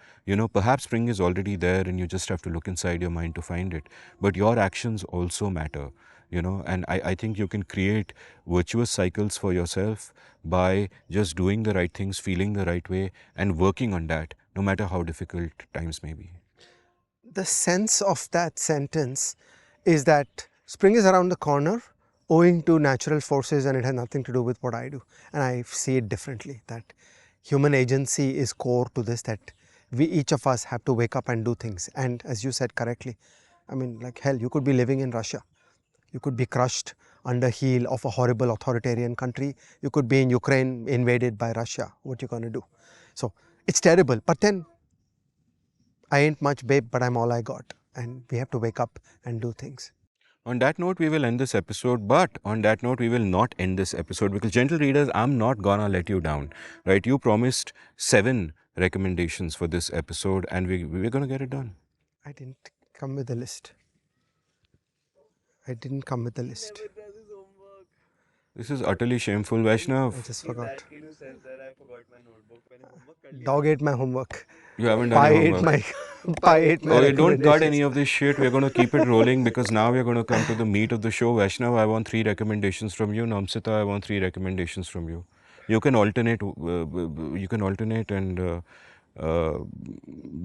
Perhaps spring is already there and you just have to look inside your mind to find it. But your actions also matter. And I think you can create virtuous cycles for yourself by just doing the right things, feeling the right way, and working on that, no matter how difficult times may be. The sense of that sentence is that spring is around the corner owing to natural forces, and it has nothing to do with what I do. And I see it differently, that human agency is core to this, that we each of us have to wake up and do things. And as you said correctly, I mean, like hell, you could be living in Russia. You could be crushed under heel of a horrible authoritarian country. You could be in Ukraine invaded by Russia. What you gonna do? So it's terrible. But then I ain't much, babe, but I'm all I got. And we have to wake up and do things. On that note, we will end this episode. But on that note, we will not end this episode because, gentle readers, I'm not gonna let you down, right? You promised 7 recommendations for this episode, and we're gonna get it done. I didn't come with a list. I didn't come with a list. This is utterly shameful, I Vaishnav. just forgot. That kid who says that I forgot my notebook. मैंने homework कर लिया Dog था. ate my homework. You haven't done Pie your ate homework. my pie ate my Okay, don't cut recommendations. any of this shit. We're going to keep it rolling because now we're going to come to the meat of the show. Vaishnav, I want 3 recommendations from you. Namsita, I want 3 recommendations from you. You can alternate. You can alternate, and uh,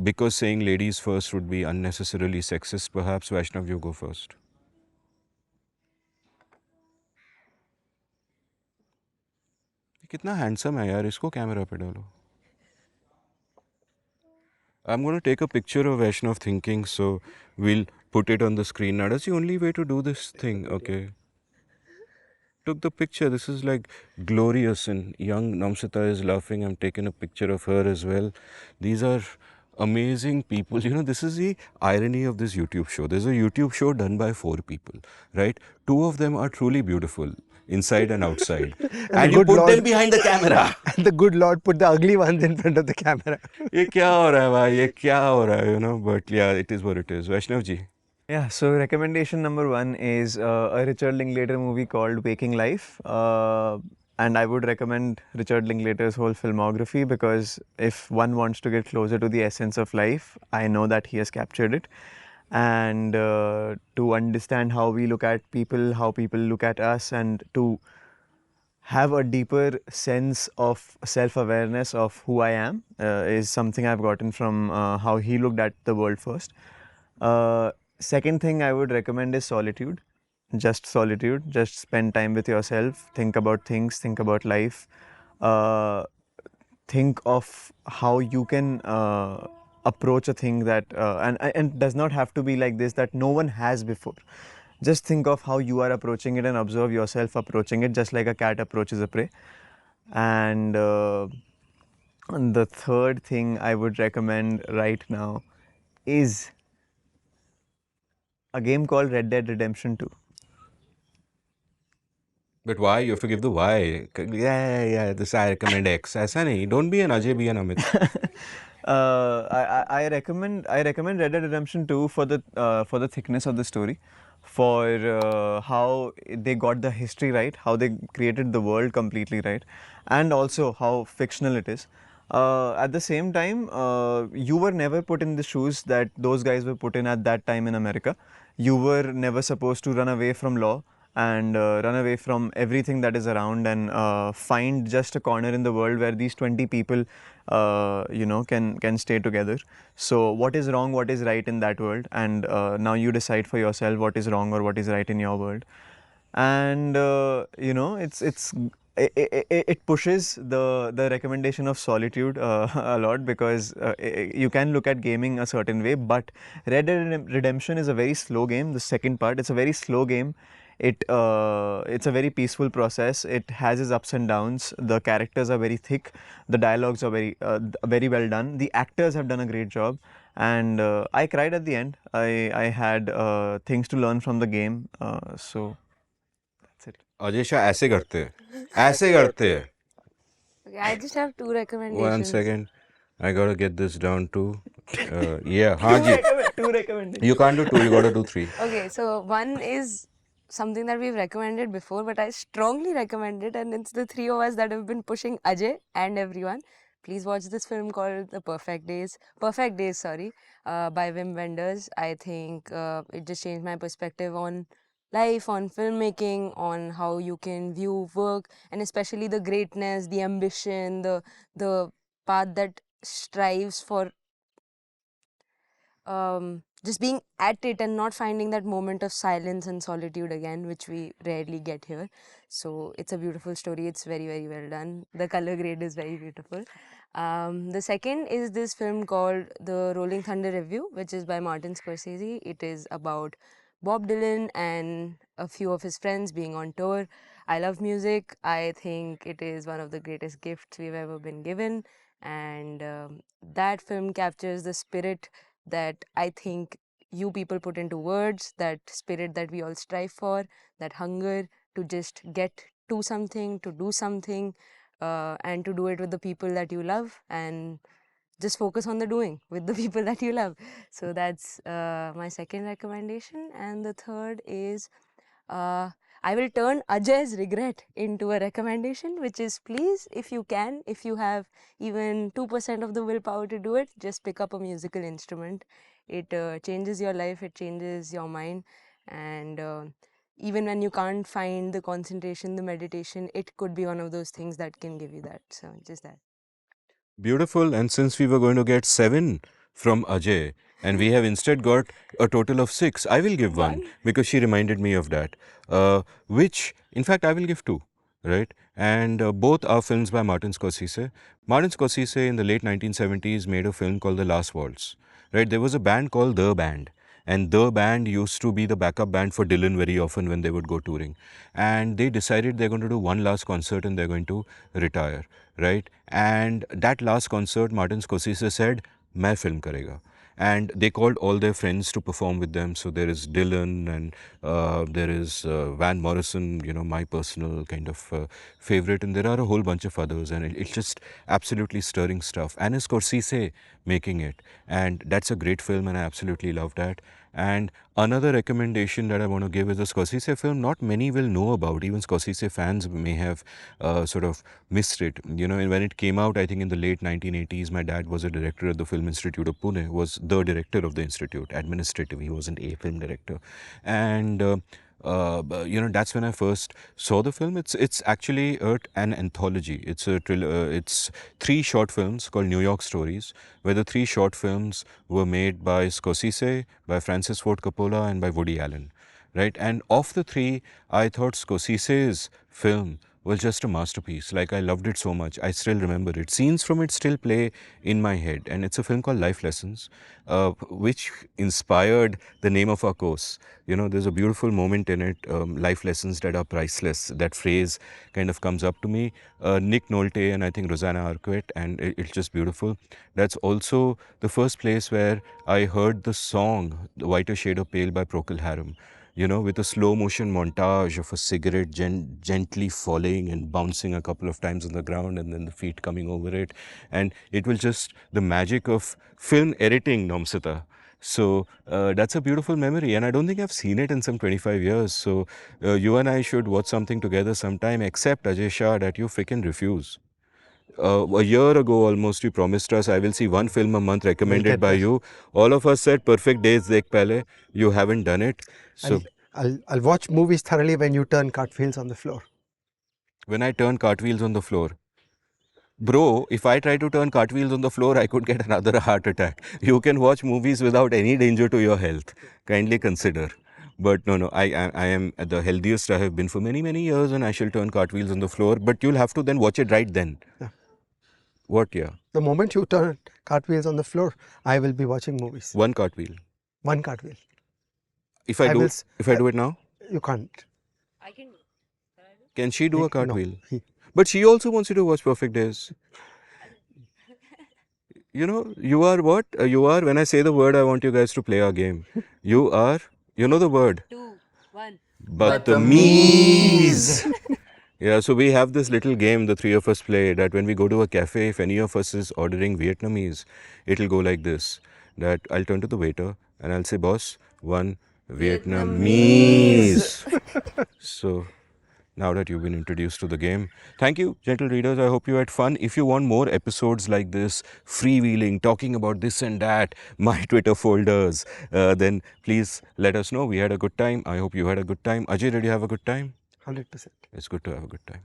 because saying ladies first would be unnecessarily sexist, perhaps Vaishnav, you go first. कितना handsome है यार, इसको camera पे डालो. I'm going to take a picture of Vaishnav thinking, so we'll put it on the screen. Now, that's the only way to do this thing. Okay. Took the picture. This is like glorious, and young Namsita is laughing. I'm taking a picture of her as well. These are amazing people. You know, this is the irony of this YouTube show. There's a YouTube show done by 4 people, right? 2 of them are truly beautiful, inside and outside. And the And you good put Lord them behind the camera. and the good Lord put the ugly ones in front of the camera. ये क्या हो रहा है भाई, ये क्या हो रहा है, you know? But yeah, it is what it is. Vaishnav ji. Yeah, so recommendation number 1 is a Richard Linklater movie called Waking Life. And I would recommend Richard Linklater's whole filmography because if one wants to get closer to the essence of life, I know that he has captured it. And to understand how we look at people, how people look at us, and to have a deeper sense of self-awareness of who I am is something I've gotten from how he looked at the world first. Second thing I would recommend is solitude. Just solitude. Just spend time with yourself. Think about things. Think about life. Think of how you can approach a thing that and does not have to be like this that no one has before. Just think of how you are approaching it and observe yourself approaching it just like a cat approaches a prey. And the third thing I would recommend right now is a game called Red Dead Redemption 2. But why? You have to give the why. Yeah, this I recommend X. ऐसा नहीं. Don't be an Ajay, be an Amit. I recommend Red Dead Redemption 2 for the thickness of the story, for how they got the history right, how they created the world completely right, and also how fictional it is. At the same time, you were never put in the shoes that those guys were put in at that time in America. You were never supposed to run away from law and run away from everything that is around and find just a corner in the world where these 20 people can stay together. So what is wrong, what is right in that world, and now you decide for yourself what is wrong or what is right in your world. And it pushes the recommendation of solitude a lot because you can look at gaming a certain way, but Red Dead Redemption is a very slow game. The second part, it's a very slow game. It's a very peaceful process. It has its ups and downs. The characters are very thick. The dialogues are very well done. The actors have done a great job, and I cried at the end. I had things to learn from the game. So that's it. Ajay Shah ऐसे करते हैं. ऐसे करते हैं. Okay, I just have 2 One recommendations. second. I gotta get this down too. Yeah, हाँ जी. Two recommendations. You can't do 2, you gotta do 3. Okay, so one is something that we've recommended before, but I strongly recommend it, and it's the 3 of us that have been pushing Ajay and everyone. Please watch this film called The Perfect Days, sorry, by Wim Wenders. I think it just changed my perspective on life, on filmmaking, on how you can view work, and especially the greatness, the ambition, the path that strives for just being at it and not finding that moment of silence and solitude again, which we rarely get here. So it's a beautiful story. It's very, very well done. The color grade is very beautiful. The second is this film called The Rolling Thunder Review, which is by Martin Scorsese. It is about Bob Dylan and a few of his friends being on tour. I love music. I think it is one of the greatest gifts we've ever been given. And that film captures the spirit that I think you people put into words, that spirit that we all strive for, that hunger to just get to something, to do something, and to do it with the people that you love, and just focus on the doing with the people that you love. So that's my second recommendation. And the third is I will turn Ajay's regret into a recommendation, which is please, if you can, if you have even 2% of the willpower to do it, just pick up a musical instrument. It changes your life, it changes your mind, and even when you can't find the concentration, the meditation, it could be one of those things that can give you that. So just that. Beautiful. And since we were going to get 7 from Ajay, and we have instead got a total of 6, I will give one because she reminded me of that. Which, in fact, I will give 2, right? And both are films by Martin Scorsese. Martin Scorsese in the late 1970s made a film called The Last Waltz, right? There was a band called The Band. And The Band used to be the backup band for Dylan very often when they would go touring. And they decided they're going to do one last concert and they're going to retire, right? And that last concert, Martin Scorsese said, "मैं film करेगा." And they called all their friends to perform with them. So there is Dylan and there is Van Morrison, you know, my personal kind of favorite. And there are a whole bunch of others. And it's just absolutely stirring stuff. And it's Scorsese making it. And that's a great film and I absolutely love that. And another recommendation that I want to give is a Scorsese film not many will know about. Even Scorsese fans may have sort of missed it. You know, and when it came out, I think in the late 1980s, my dad was a director at the Film Institute of Pune, was the director of the institute, administrative. He wasn't a film director. And you know, that's when I first saw the film. It's actually an anthology. It's a it's 3 short films called New York Stories, where the 3 short films were made by Scorsese, by Francis Ford Coppola, and by Woody Allen, right? And of the 3, I thought Scorsese's film was just a masterpiece. Like, I loved it so much. I still remember it. Scenes from it still play in my head. And it's a film called Life Lessons, which inspired the name of our course. You know, there's a beautiful moment in it, life lessons that are priceless. That phrase kind of comes up to me. Nick Nolte and I think Rosanna Arquette, and it's just beautiful. That's also the first place where I heard the song, The Whiter Shade of Pale by Procol Harum. You know, with a slow motion montage of a cigarette gently falling and bouncing a couple of times on the ground and then the feet coming over it. And it will just, the magic of film editing, Nomsita. So that's a beautiful memory. And I don't think I've seen it in some 25 years. So you and I should watch something together sometime, except Ajay Shah, that you freaking refuse. A year ago almost you promised us I will see 1 film a month recommended by you. All of us said perfect days dekh pehle. You haven't done it. So I'll watch movies thoroughly when you turn cartwheels on the floor. when I turn cartwheels on the floor, bro, if I try to turn cartwheels on the floor, I could get another heart attack. You can watch movies without any danger to your health. Kindly consider. But no, I am at the healthiest I have been for many, many years, and I shall turn cartwheels on the floor. But you'll have to then watch it right then. Yeah. What, yeah? The moment you turn cartwheels on the floor, I will be watching movies. 1 cartwheel. 1 cartwheel. If I do it now? You can't. I can. Can she do a No, cartwheel? But she also wants you to watch Perfect Days. You know, you are what? You are, when I say the word, I want you guys to play our game. You are, you know the word? 2, 1. Batmeez. Yeah, so we have this little game the 3 of us play, that when we go to a cafe, if any of us is ordering Vietnamese, it'll go like this. That I'll turn to the waiter and I'll say, boss, 1 Vietnamese. So now that you've been introduced to the game. Thank you, gentle readers. I hope you had fun. If you want more episodes like this, freewheeling, talking about this and that, my Twitter folders, then please let us know. We had a good time. I hope you had a good time. Ajay, did you have a good time? 100%. It's good to have a good time.